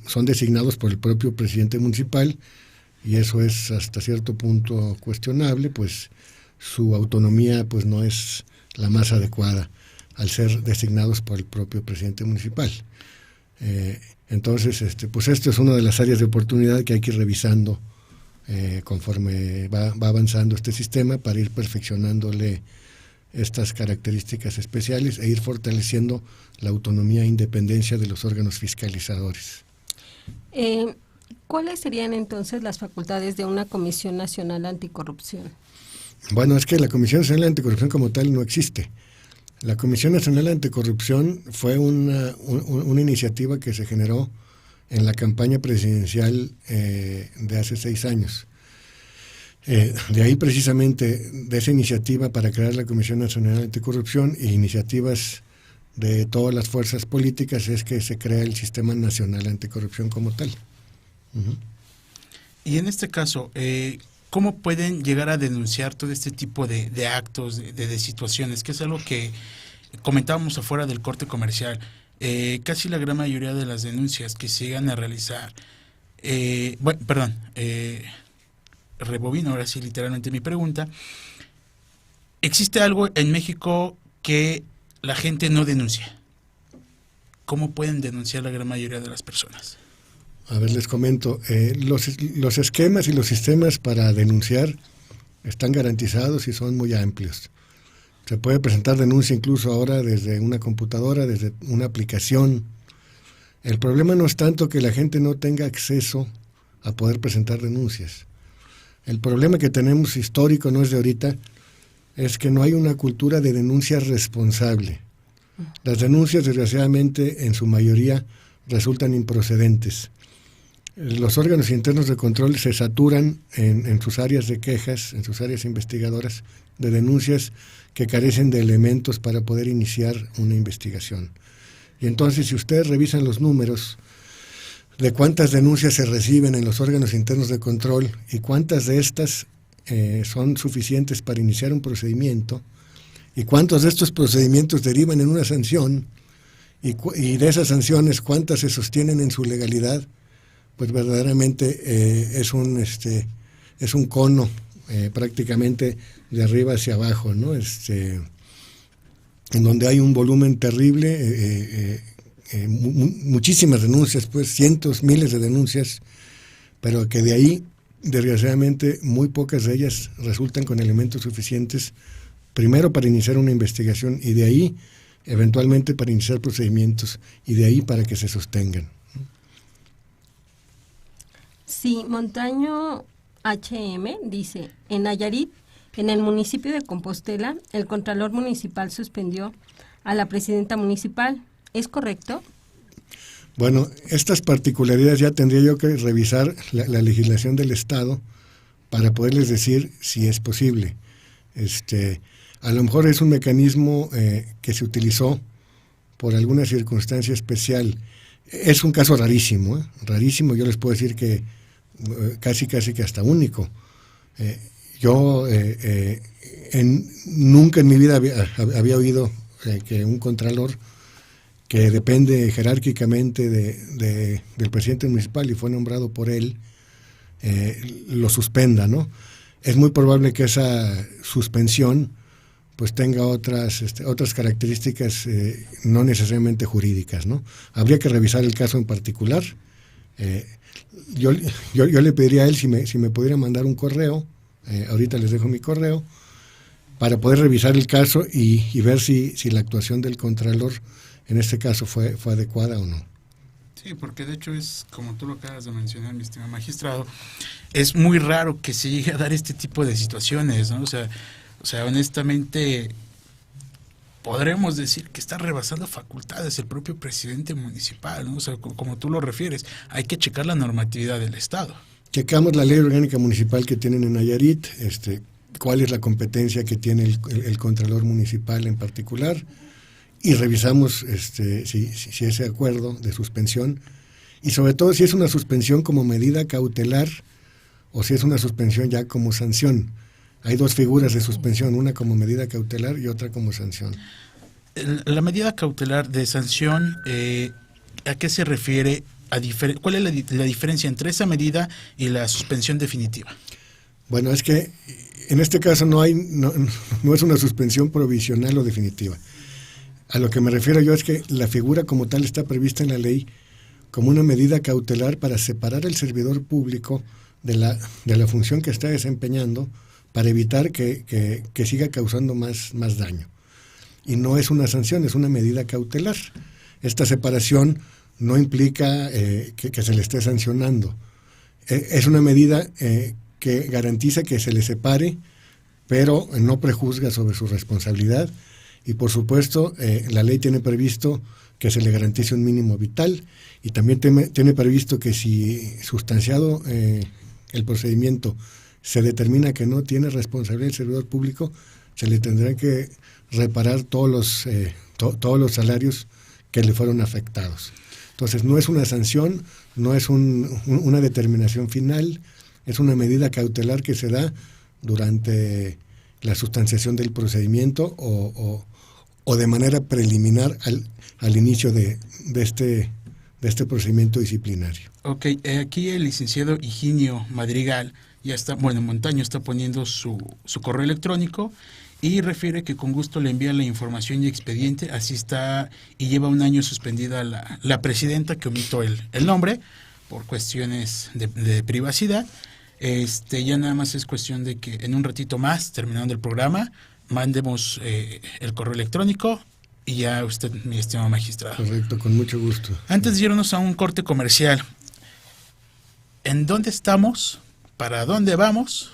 son designados por el propio presidente municipal, y eso es hasta cierto punto cuestionable, pues su autonomía pues no es la más adecuada al ser designados por el propio presidente municipal. Entonces, pues esto es una de las áreas de oportunidad que hay que ir revisando conforme va avanzando este sistema, para ir perfeccionándole estas características especiales e ir fortaleciendo la autonomía e independencia de los órganos fiscalizadores.
¿Cuáles serían entonces las facultades de una Comisión Nacional Anticorrupción?
Bueno, es que la Comisión Nacional Anticorrupción como tal no existe. La Comisión Nacional Anticorrupción fue una iniciativa que se generó en la campaña presidencial de hace 6 años. De ahí precisamente, de esa iniciativa para crear la Comisión Nacional Anticorrupción e iniciativas de todas las fuerzas políticas, es que se crea el Sistema Nacional Anticorrupción como tal. Uh-huh.
Y en este caso, ¿cómo pueden llegar a denunciar todo este tipo de actos, de situaciones? Que es algo que comentábamos afuera del corte comercial. Casi la gran mayoría de las denuncias que se llegan a realizar, rebobino ahora sí literalmente mi pregunta. ¿Existe algo en México que la gente no denuncia? ¿Cómo pueden denunciar la gran mayoría de las personas?
A ver, les comento. Los esquemas y los sistemas para denunciar están garantizados y son muy amplios. Se puede presentar denuncia incluso ahora desde una computadora, desde una aplicación. El problema no es tanto que la gente no tenga acceso a poder presentar denuncias. El problema que tenemos histórico no es de ahorita, es que no hay una cultura de denuncia responsable. Las denuncias, desgraciadamente, en su mayoría resultan improcedentes. Los órganos internos de control se saturan en sus áreas de quejas, en sus áreas investigadoras, de denuncias que carecen de elementos para poder iniciar una investigación. Y entonces, si ustedes revisan los números de cuántas denuncias se reciben en los órganos internos de control y cuántas de estas son suficientes para iniciar un procedimiento, y cuántos de estos procedimientos derivan en una sanción, y de esas sanciones cuántas se sostienen en su legalidad, pues verdaderamente es un cono prácticamente de arriba hacia abajo, ¿no? En donde hay un volumen terrible, muchísimas denuncias, pues cientos, miles de denuncias, pero que de ahí, desgraciadamente, muy pocas de ellas resultan con elementos suficientes, primero para iniciar una investigación, y de ahí, eventualmente, para iniciar procedimientos, y de ahí para que se sostengan.
Sí, Montaño HM dice, en Nayarit, en el municipio de Compostela, el Contralor Municipal suspendió a la presidenta municipal. ¿Es correcto?
Bueno, estas particularidades ya tendría yo que revisar la legislación del Estado para poderles decir si es posible. A lo mejor es un mecanismo que se utilizó por alguna circunstancia especial. Es un caso rarísimo, rarísimo. Yo les puedo decir que casi que hasta único. Yo nunca en mi vida había oído que un contralor que depende jerárquicamente del presidente municipal y fue nombrado por él, lo suspenda, ¿no? Es muy probable que esa suspensión pues tenga otras características no necesariamente jurídicas, ¿no? Habría que revisar el caso en particular. Yo le pediría a él si me pudiera mandar un correo, ahorita les dejo mi correo, para poder revisar el caso y ver si la actuación del Contralor en este caso fue adecuada o no.
Sí, porque de hecho es, como tú lo acabas de mencionar, mi estimado magistrado, es muy raro que se llegue a dar este tipo de situaciones, ¿no? O sea, honestamente, podremos decir que está rebasando facultades el propio presidente municipal, ¿no? O sea, como tú lo refieres, hay que checar la normatividad del Estado. Checamos la ley orgánica municipal que tienen en Nayarit, cuál es la competencia que tiene el Contralor municipal en particular, y revisamos si ese acuerdo de suspensión, y sobre todo si es una suspensión como medida cautelar o si es una suspensión ya como sanción. Hay dos figuras de suspensión, una como medida cautelar y otra como sanción. La medida cautelar de sanción, ¿a qué se refiere? ¿Cuál es la diferencia entre esa medida y la suspensión definitiva? Bueno, es que en este caso no es una suspensión provisional o definitiva. A lo que me refiero yo es que la figura como tal está prevista en la ley como una medida cautelar para separar al servidor público de la función que está desempeñando, para evitar que siga causando más daño. Y no es una sanción, es una medida cautelar. Esta separación no implica que se le esté sancionando. Es una medida que garantiza que se le separe, pero no prejuzga sobre su responsabilidad. Y por supuesto, la ley tiene previsto que se le garantice un mínimo vital, y también tiene previsto que si sustanciado el procedimiento se determina que no tiene responsabilidad el servidor público, se le tendrán que reparar todos los salarios que le fueron afectados. Entonces, no es una sanción, no es una determinación final, es una medida cautelar que se da durante la sustanciación del procedimiento o de manera preliminar al inicio de este procedimiento disciplinario. Ok, aquí el licenciado Higinio Madrigal ya está, Montaño está poniendo su correo electrónico y refiere que con gusto le envía la información y expediente. Así está, y lleva un año suspendida la presidenta, que omito el nombre por cuestiones de privacidad. Ya nada más es cuestión de que en un ratito más, terminando el programa, mandemos el correo electrónico y ya usted, mi estimado magistrado. Correcto, con mucho gusto. Antes de irnos a un corte comercial, ¿en dónde estamos? ¿Para dónde vamos?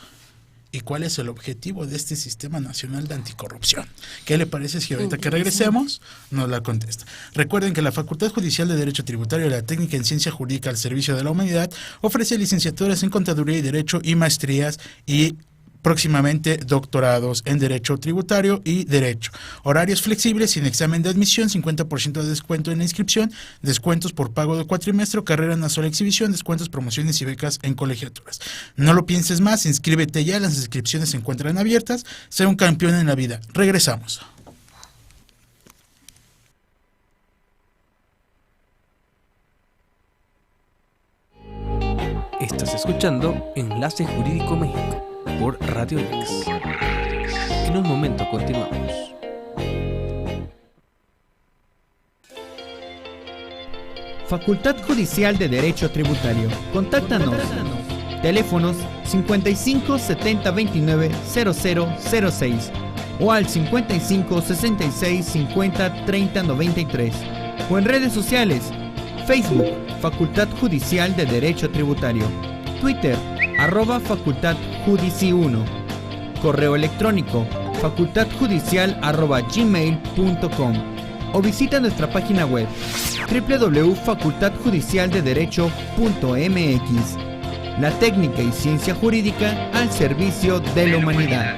y cuál es el objetivo de este Sistema Nacional de Anticorrupción. ¿Qué le parece si ahorita que regresemos nos la contesta? Recuerden que la Facultad Judicial de Derecho Tributario y la Técnica en Ciencia Jurídica al Servicio de la Humanidad ofrece licenciaturas en Contaduría y Derecho y maestrías y próximamente doctorados en Derecho Tributario y Derecho. Horarios flexibles sin examen de admisión, 50% de descuento en la inscripción, descuentos por pago de cuatrimestre, carrera en una sola exhibición, descuentos, promociones y becas en colegiaturas. No lo pienses más, inscríbete ya, las inscripciones se encuentran abiertas, sé un campeón en la vida. Regresamos.
Estás escuchando Enlace Jurídico México por Radio Lex. En un momento continuamos.
Facultad Judicial de Derecho Tributario. Contáctanos. Teléfonos 55 70 29 0006 o al 55 66 50 30 93 o en redes sociales: Facebook, Facultad Judicial de Derecho Tributario, Twitter, @facultadjudici1, correo electrónico facultadjudicial@gmail.com o visita nuestra página web www.facultadjudicialdederecho.mx. La técnica y ciencia jurídica al servicio de la humanidad.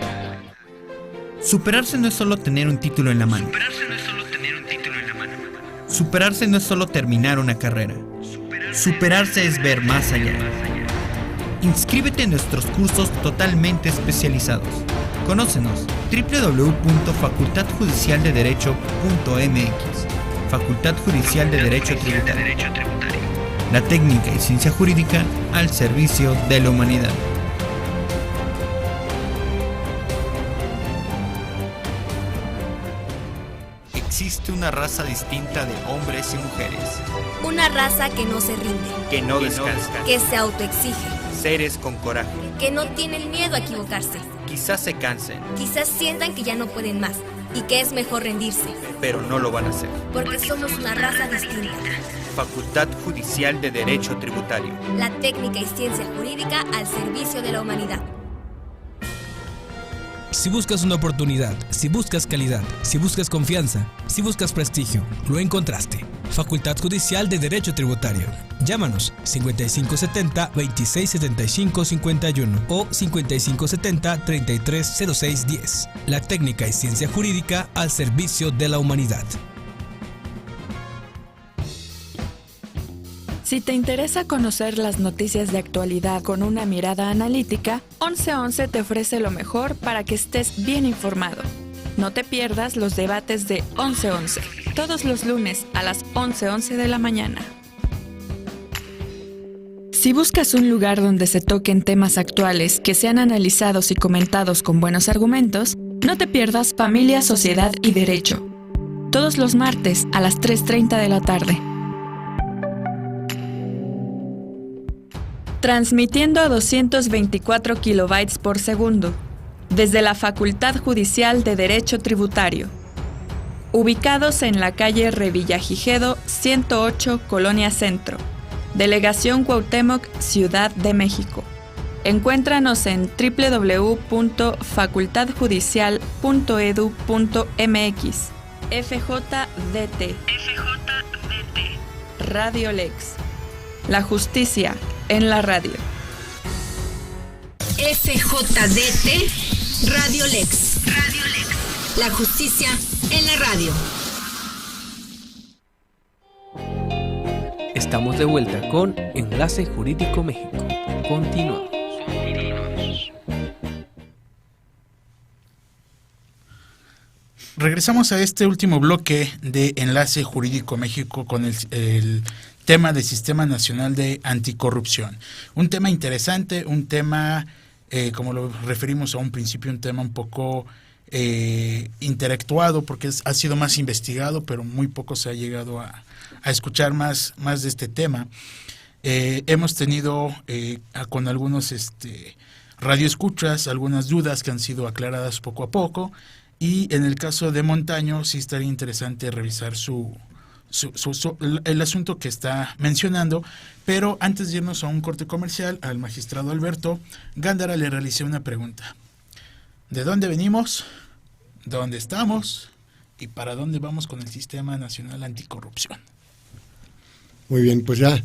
Superarse no es solo tener un título en la mano. Superarse no es solo terminar una carrera. Superarse es ver más allá. Inscríbete en nuestros cursos totalmente especializados. Conócenos: www.facultadjudicialdederecho.mx. Facultad Judicial de Derecho Tributario. La técnica y ciencia jurídica al servicio de la humanidad. Existe una raza distinta de hombres y mujeres.
Una raza que no se rinde,
Que no descansa.
que se autoexige,
Seres con coraje.
que no tienen miedo a equivocarse.
Quizás se cansen,
Quizás sientan que ya no pueden más y que es mejor rendirse,
pero no lo van a hacer.
porque somos una raza distinta.
Facultad Judicial de Derecho Tributario.
La técnica y ciencia jurídica al servicio de la humanidad.
Si buscas una oportunidad, si buscas calidad, si buscas confianza, si buscas prestigio, lo encontraste. Facultad Judicial de Derecho Tributario. Llámanos 5570-2675-51 o 5570-330610. La técnica y ciencia jurídica al servicio de la humanidad.
Si te interesa conocer las noticias de actualidad con una mirada analítica, 1111 te ofrece lo mejor para que estés bien informado. No te pierdas los debates de 1111, todos los lunes a las 11:11 de la mañana. Si buscas un lugar donde se toquen temas actuales que sean analizados y comentados con buenos argumentos, no te pierdas Familia, Sociedad y Derecho, todos los martes a las 3:30 de la tarde. Transmitiendo a 224 kilobytes por segundo, desde la Facultad Judicial de Derecho Tributario. Ubicados en la calle Revillagigedo 108, Colonia Centro, Delegación Cuauhtémoc, Ciudad de México. Encuéntranos en www.facultadjudicial.edu.mx. FJDT. Radio Lex. La justicia en la radio.
FJDT Radio Lex. La justicia en la radio.
Estamos de vuelta con Enlace Jurídico México. Continuamos.
Regresamos a este último bloque de Enlace Jurídico México con el tema del Sistema Nacional de Anticorrupción. Un tema interesante, un tema, como lo referimos a un principio, un tema un poco interactuado porque ha sido más investigado, pero muy poco se ha llegado a escuchar más de este tema. Hemos tenido con algunos radioescuchas algunas dudas que han sido aclaradas poco a poco, y en el caso de Montaño sí estaría interesante revisar el asunto que está mencionando, pero antes de irnos a un corte comercial, al magistrado Alberto Gándara le realicé una pregunta. de dónde venimos, dónde estamos y para dónde vamos con el Sistema Nacional Anticorrupción.
Muy bien, pues ya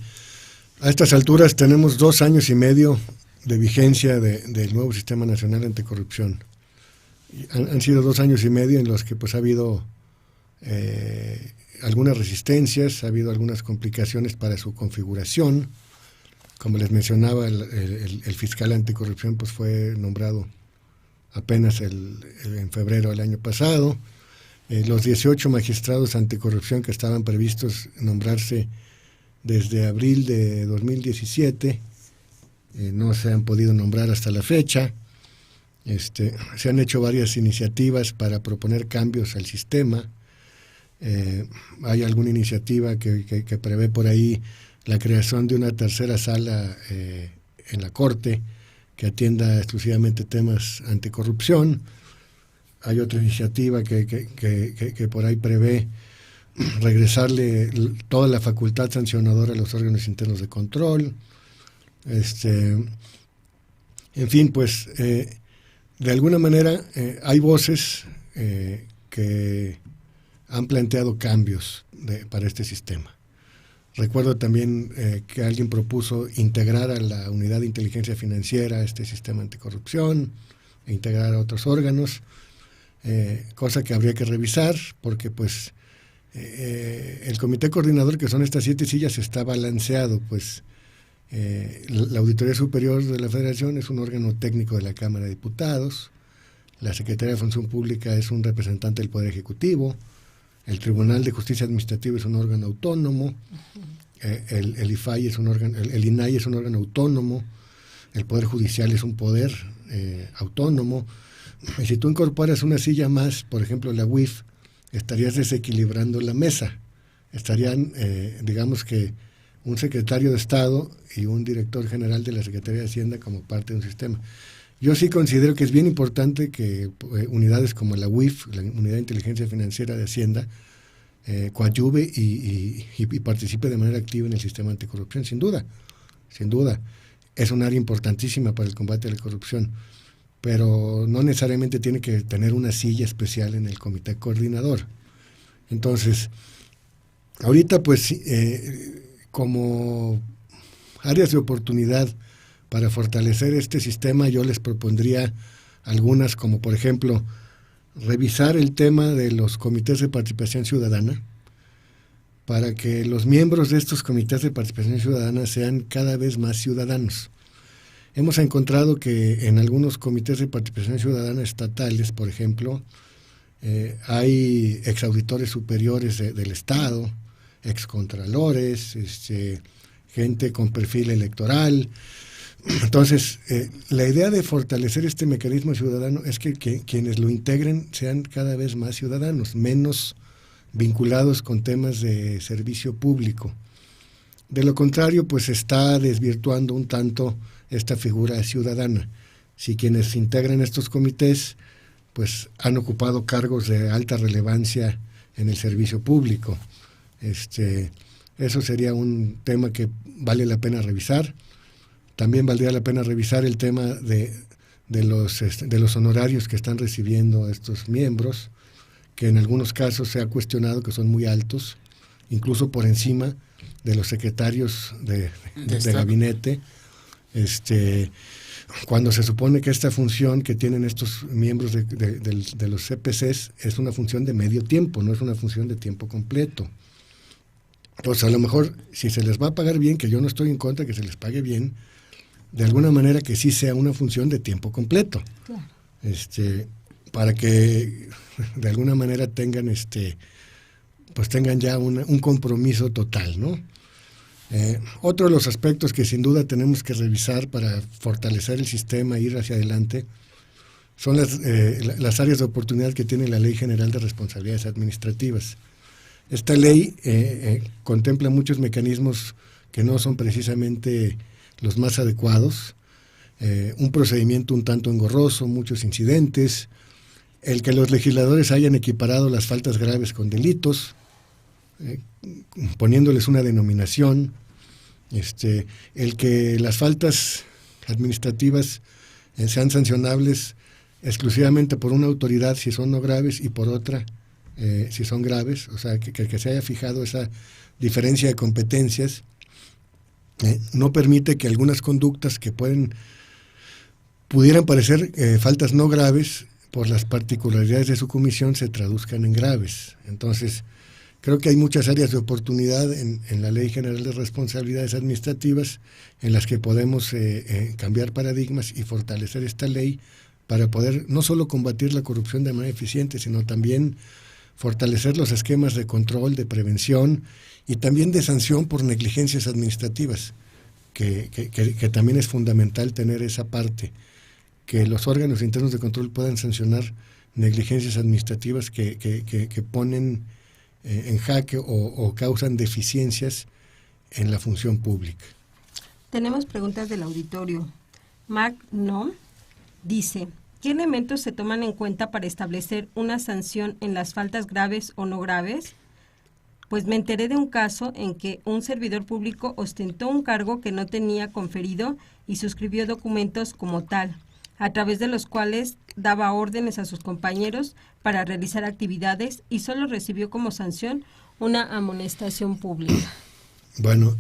a estas alturas tenemos 2 años y medio de vigencia del nuevo Sistema Nacional Anticorrupción. Han sido 2 años y medio en los que pues ha habido algunas resistencias, ha habido algunas complicaciones para su configuración. Como les mencionaba, el fiscal anticorrupción pues fue nombrado apenas en febrero del año pasado. Los 18 magistrados anticorrupción que estaban previstos nombrarse desde abril de 2017 no se han podido nombrar hasta la fecha. Se han hecho varias iniciativas para proponer cambios al sistema. Hay alguna iniciativa que prevé por ahí la creación de una tercera sala en la Corte que atienda exclusivamente temas anticorrupción. Hay otra iniciativa que por ahí prevé regresarle toda la facultad sancionadora a los órganos internos de control. En fin, pues de alguna manera hay voces que han planteado cambios para este sistema. Recuerdo también que alguien propuso integrar a la unidad de inteligencia financiera a este sistema anticorrupción e integrar a otros órganos, cosa que habría que revisar porque pues el comité coordinador, que son estas 7 sillas, está balanceado, pues la Auditoría Superior de la Federación es un órgano técnico de la Cámara de Diputados, la Secretaría de Función Pública es un representante del Poder Ejecutivo, el Tribunal de Justicia Administrativa es un órgano autónomo, el IFAI es un órgano, el INAI es un órgano autónomo, el Poder Judicial es un poder autónomo, y si tú incorporas una silla más, por ejemplo la UIF, estarías desequilibrando la mesa, estarían, digamos que un secretario de Estado y un director general de la Secretaría de Hacienda como parte de un sistema. Yo sí considero que es bien importante que unidades como la UIF, la Unidad de Inteligencia Financiera de Hacienda, coadyuve y participe de manera activa en el sistema anticorrupción, sin duda. Es un área importantísima para el combate a la corrupción, pero no necesariamente tiene que tener una silla especial en el comité coordinador. Entonces, ahorita pues como áreas de oportunidad para fortalecer este sistema, yo les propondría algunas, como por ejemplo, revisar el tema de los comités de participación ciudadana, para que los miembros de estos comités de participación ciudadana sean cada vez más ciudadanos. Hemos encontrado que en algunos comités de participación ciudadana estatales, por ejemplo, hay exauditores superiores del Estado, excontralores, gente con perfil electoral. Entonces, la idea de fortalecer este mecanismo ciudadano es que quienes lo integren sean cada vez más ciudadanos, menos vinculados con temas de servicio público. De lo contrario, pues se está desvirtuando un tanto esta figura ciudadana. Si quienes integran estos comités, pues han ocupado cargos de alta relevancia en el servicio público. Eso sería un tema que vale la pena revisar. También valdría la pena revisar el tema de los honorarios que están recibiendo estos miembros, que en algunos casos se ha cuestionado que son muy altos, incluso por encima de los secretarios de gabinete, cuando se supone que esta función que tienen estos miembros de los CPCs es una función de medio tiempo, no es una función de tiempo completo. Entonces, a lo mejor, si se les va a pagar bien, que yo no estoy en contra de que se les pague bien, de alguna manera que sí sea una función de tiempo completo. Claro. Para que de alguna manera tengan pues tengan ya un compromiso total, ¿no? Otro de los aspectos que sin duda tenemos que revisar para fortalecer el sistema e ir hacia adelante son las áreas de oportunidad que tiene la Ley General de Responsabilidades Administrativas. Esta ley contempla muchos mecanismos que no son precisamente los más adecuados, un procedimiento un tanto engorroso, muchos incidentes, el que los legisladores hayan equiparado las faltas graves con delitos, poniéndoles una denominación, el que las faltas administrativas sean sancionables exclusivamente por una autoridad si son no graves y por otra si son graves, o sea, que se haya fijado esa diferencia de competencias, no permite que algunas conductas que pudieran parecer faltas no graves, por las particularidades de su comisión se traduzcan en graves. Entonces, creo que hay muchas áreas de oportunidad en la Ley General de Responsabilidades Administrativas en las que podemos cambiar paradigmas y fortalecer esta ley para poder no solo combatir la corrupción de manera eficiente, sino también fortalecer los esquemas de control, de prevención y también de sanción por negligencias administrativas, que también es fundamental tener esa parte, que los órganos internos de control puedan sancionar negligencias administrativas que ponen en jaque o causan deficiencias en la función pública.
Tenemos preguntas del auditorio. Mark Nom dice: ¿qué elementos se toman en cuenta para establecer una sanción en las faltas graves o no graves? Pues me enteré de un caso en que un servidor público ostentó un cargo que no tenía conferido y suscribió documentos como tal, a través de los cuales daba órdenes a sus compañeros para realizar actividades y solo recibió como sanción una amonestación pública.
Bueno,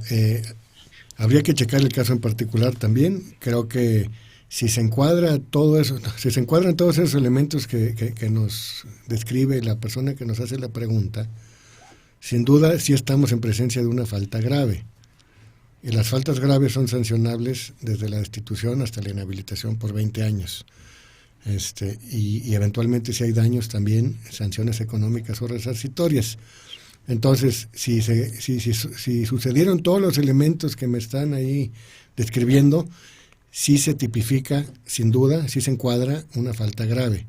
habría que checar el caso en particular también. Creo que si se encuadra todo eso, si se encuadran todos esos elementos que nos describe la persona que nos hace la pregunta, sin duda sí estamos en presencia de una falta grave. Y las faltas graves son sancionables desde la destitución hasta la inhabilitación por 20 años. Y eventualmente, si hay daños, también sanciones económicas o resarcitorias. Entonces, si sucedieron todos los elementos que me están ahí describiendo, sí se tipifica, sin duda, sí se encuadra una falta grave.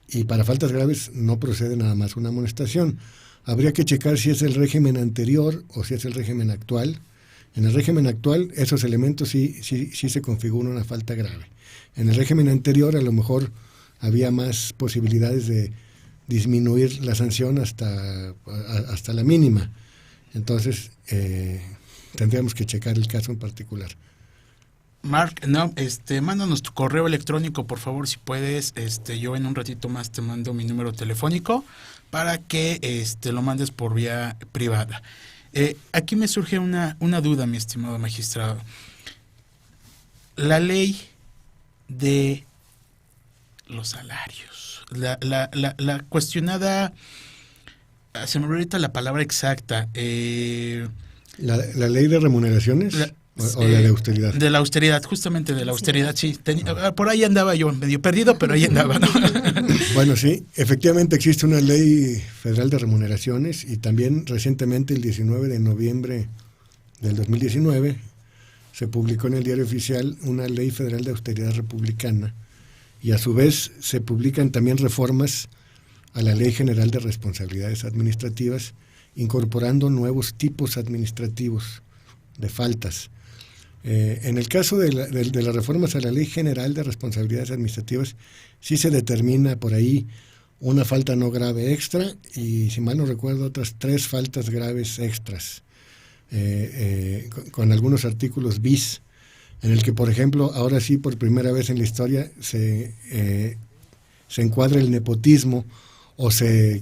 Y para faltas graves no procede nada más una amonestación. Habría que checar si es el régimen anterior o si es el régimen actual. En el régimen actual, esos elementos sí se configura una falta grave. En el régimen anterior, a lo mejor había más posibilidades de disminuir la sanción hasta la mínima. Entonces, tendríamos que checar el caso en particular.
Mark, no, mándanos tu correo electrónico, por favor, si puedes. Yo en un ratito más te mando mi número telefónico para que lo mandes por vía privada. Aquí me surge una duda, mi estimado magistrado. La ley de los salarios, la cuestionada, se me olvidó ahorita la palabra exacta.
¿La ley de remuneraciones? ¿O la de austeridad?
De la austeridad, justamente de la austeridad, sí. Por ahí andaba yo, medio perdido, pero ahí andaba, ¿no?
Bueno, sí, efectivamente existe una ley federal de remuneraciones y también recientemente, el 19 de noviembre del 2019, se publicó en el Diario Oficial una ley federal de austeridad republicana y a su vez se publican también reformas a la Ley General de Responsabilidades Administrativas, incorporando nuevos tipos administrativos de faltas. En el caso de las reformas a la Ley General de Responsabilidades Administrativas, sí se determina por ahí una falta no grave extra y, si mal no recuerdo, otras 3 faltas graves extras, con algunos artículos bis, en el que, por ejemplo, ahora sí, por primera vez en la historia, se encuadra el nepotismo o se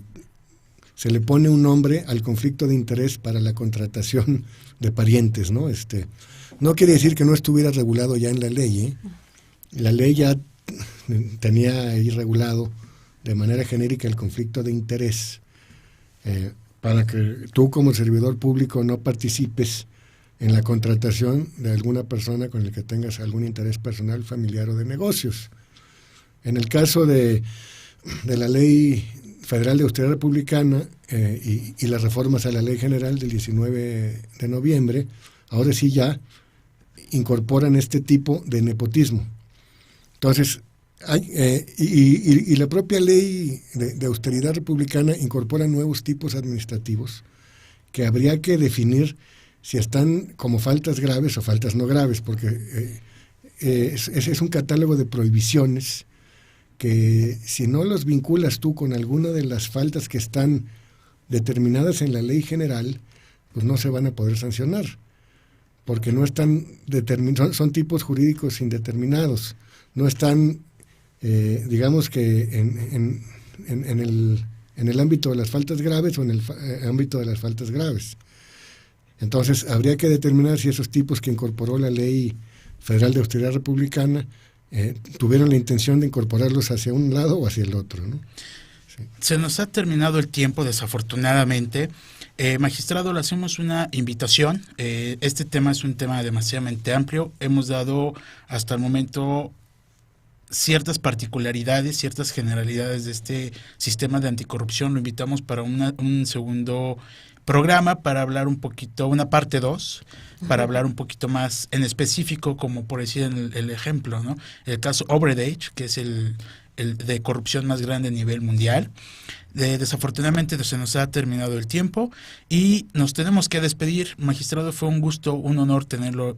le pone un nombre al conflicto de interés para la contratación de parientes, ¿no? No quiere decir que no estuviera regulado ya en la ley, ¿eh? La ley ya tenía ahí regulado de manera genérica el conflicto de interés, para que tú como servidor público no participes en la contratación de alguna persona con la que tengas algún interés personal, familiar o de negocios. En el caso de la Ley Federal de Austeridad Republicana y las reformas a la Ley General del 19 de noviembre, ahora sí ya incorporan este tipo de nepotismo. Entonces, la propia ley de austeridad republicana incorpora nuevos tipos administrativos que habría que definir si están como faltas graves o faltas no graves, porque es un catálogo de prohibiciones que, si no los vinculas tú con alguna de las faltas que están determinadas en la ley general, pues no se van a poder sancionar, porque no están son tipos jurídicos indeterminados, no están digamos que en el ámbito de las faltas graves o en el ámbito de las faltas graves. Entonces, habría que determinar si esos tipos que incorporó la Ley Federal de Austeridad Republicana tuvieron la intención de incorporarlos hacia un lado o hacia el otro, ¿no? Sí.
Se nos ha terminado el tiempo, desafortunadamente. Magistrado, le hacemos una invitación. Este tema es un tema demasiadamente amplio. Hemos dado hasta el momento ciertas particularidades, ciertas generalidades de este sistema de anticorrupción. Lo invitamos para un segundo programa para hablar un poquito, una parte 2, para hablar un poquito más en específico, como por decir el ejemplo, ¿no? El caso Odebrecht, que es el de corrupción más grande a nivel mundial. Desafortunadamente se nos ha terminado el tiempo y nos tenemos que despedir. Magistrado, fue un gusto, un honor tenerlo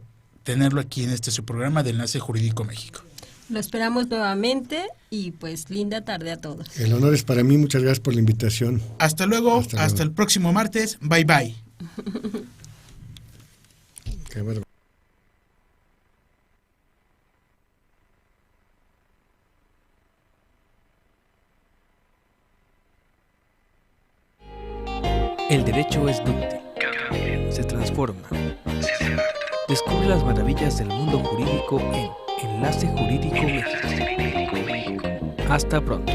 aquí en su programa de Enlace Jurídico México.
Lo esperamos nuevamente y pues linda tarde a todos.
El honor es para mí, muchas gracias por la invitación.
Hasta luego, hasta el próximo martes, bye bye.
Qué bueno.
El derecho es dúctil, se transforma. Descubre las maravillas del mundo jurídico en Enlace Jurídico México. Hasta pronto.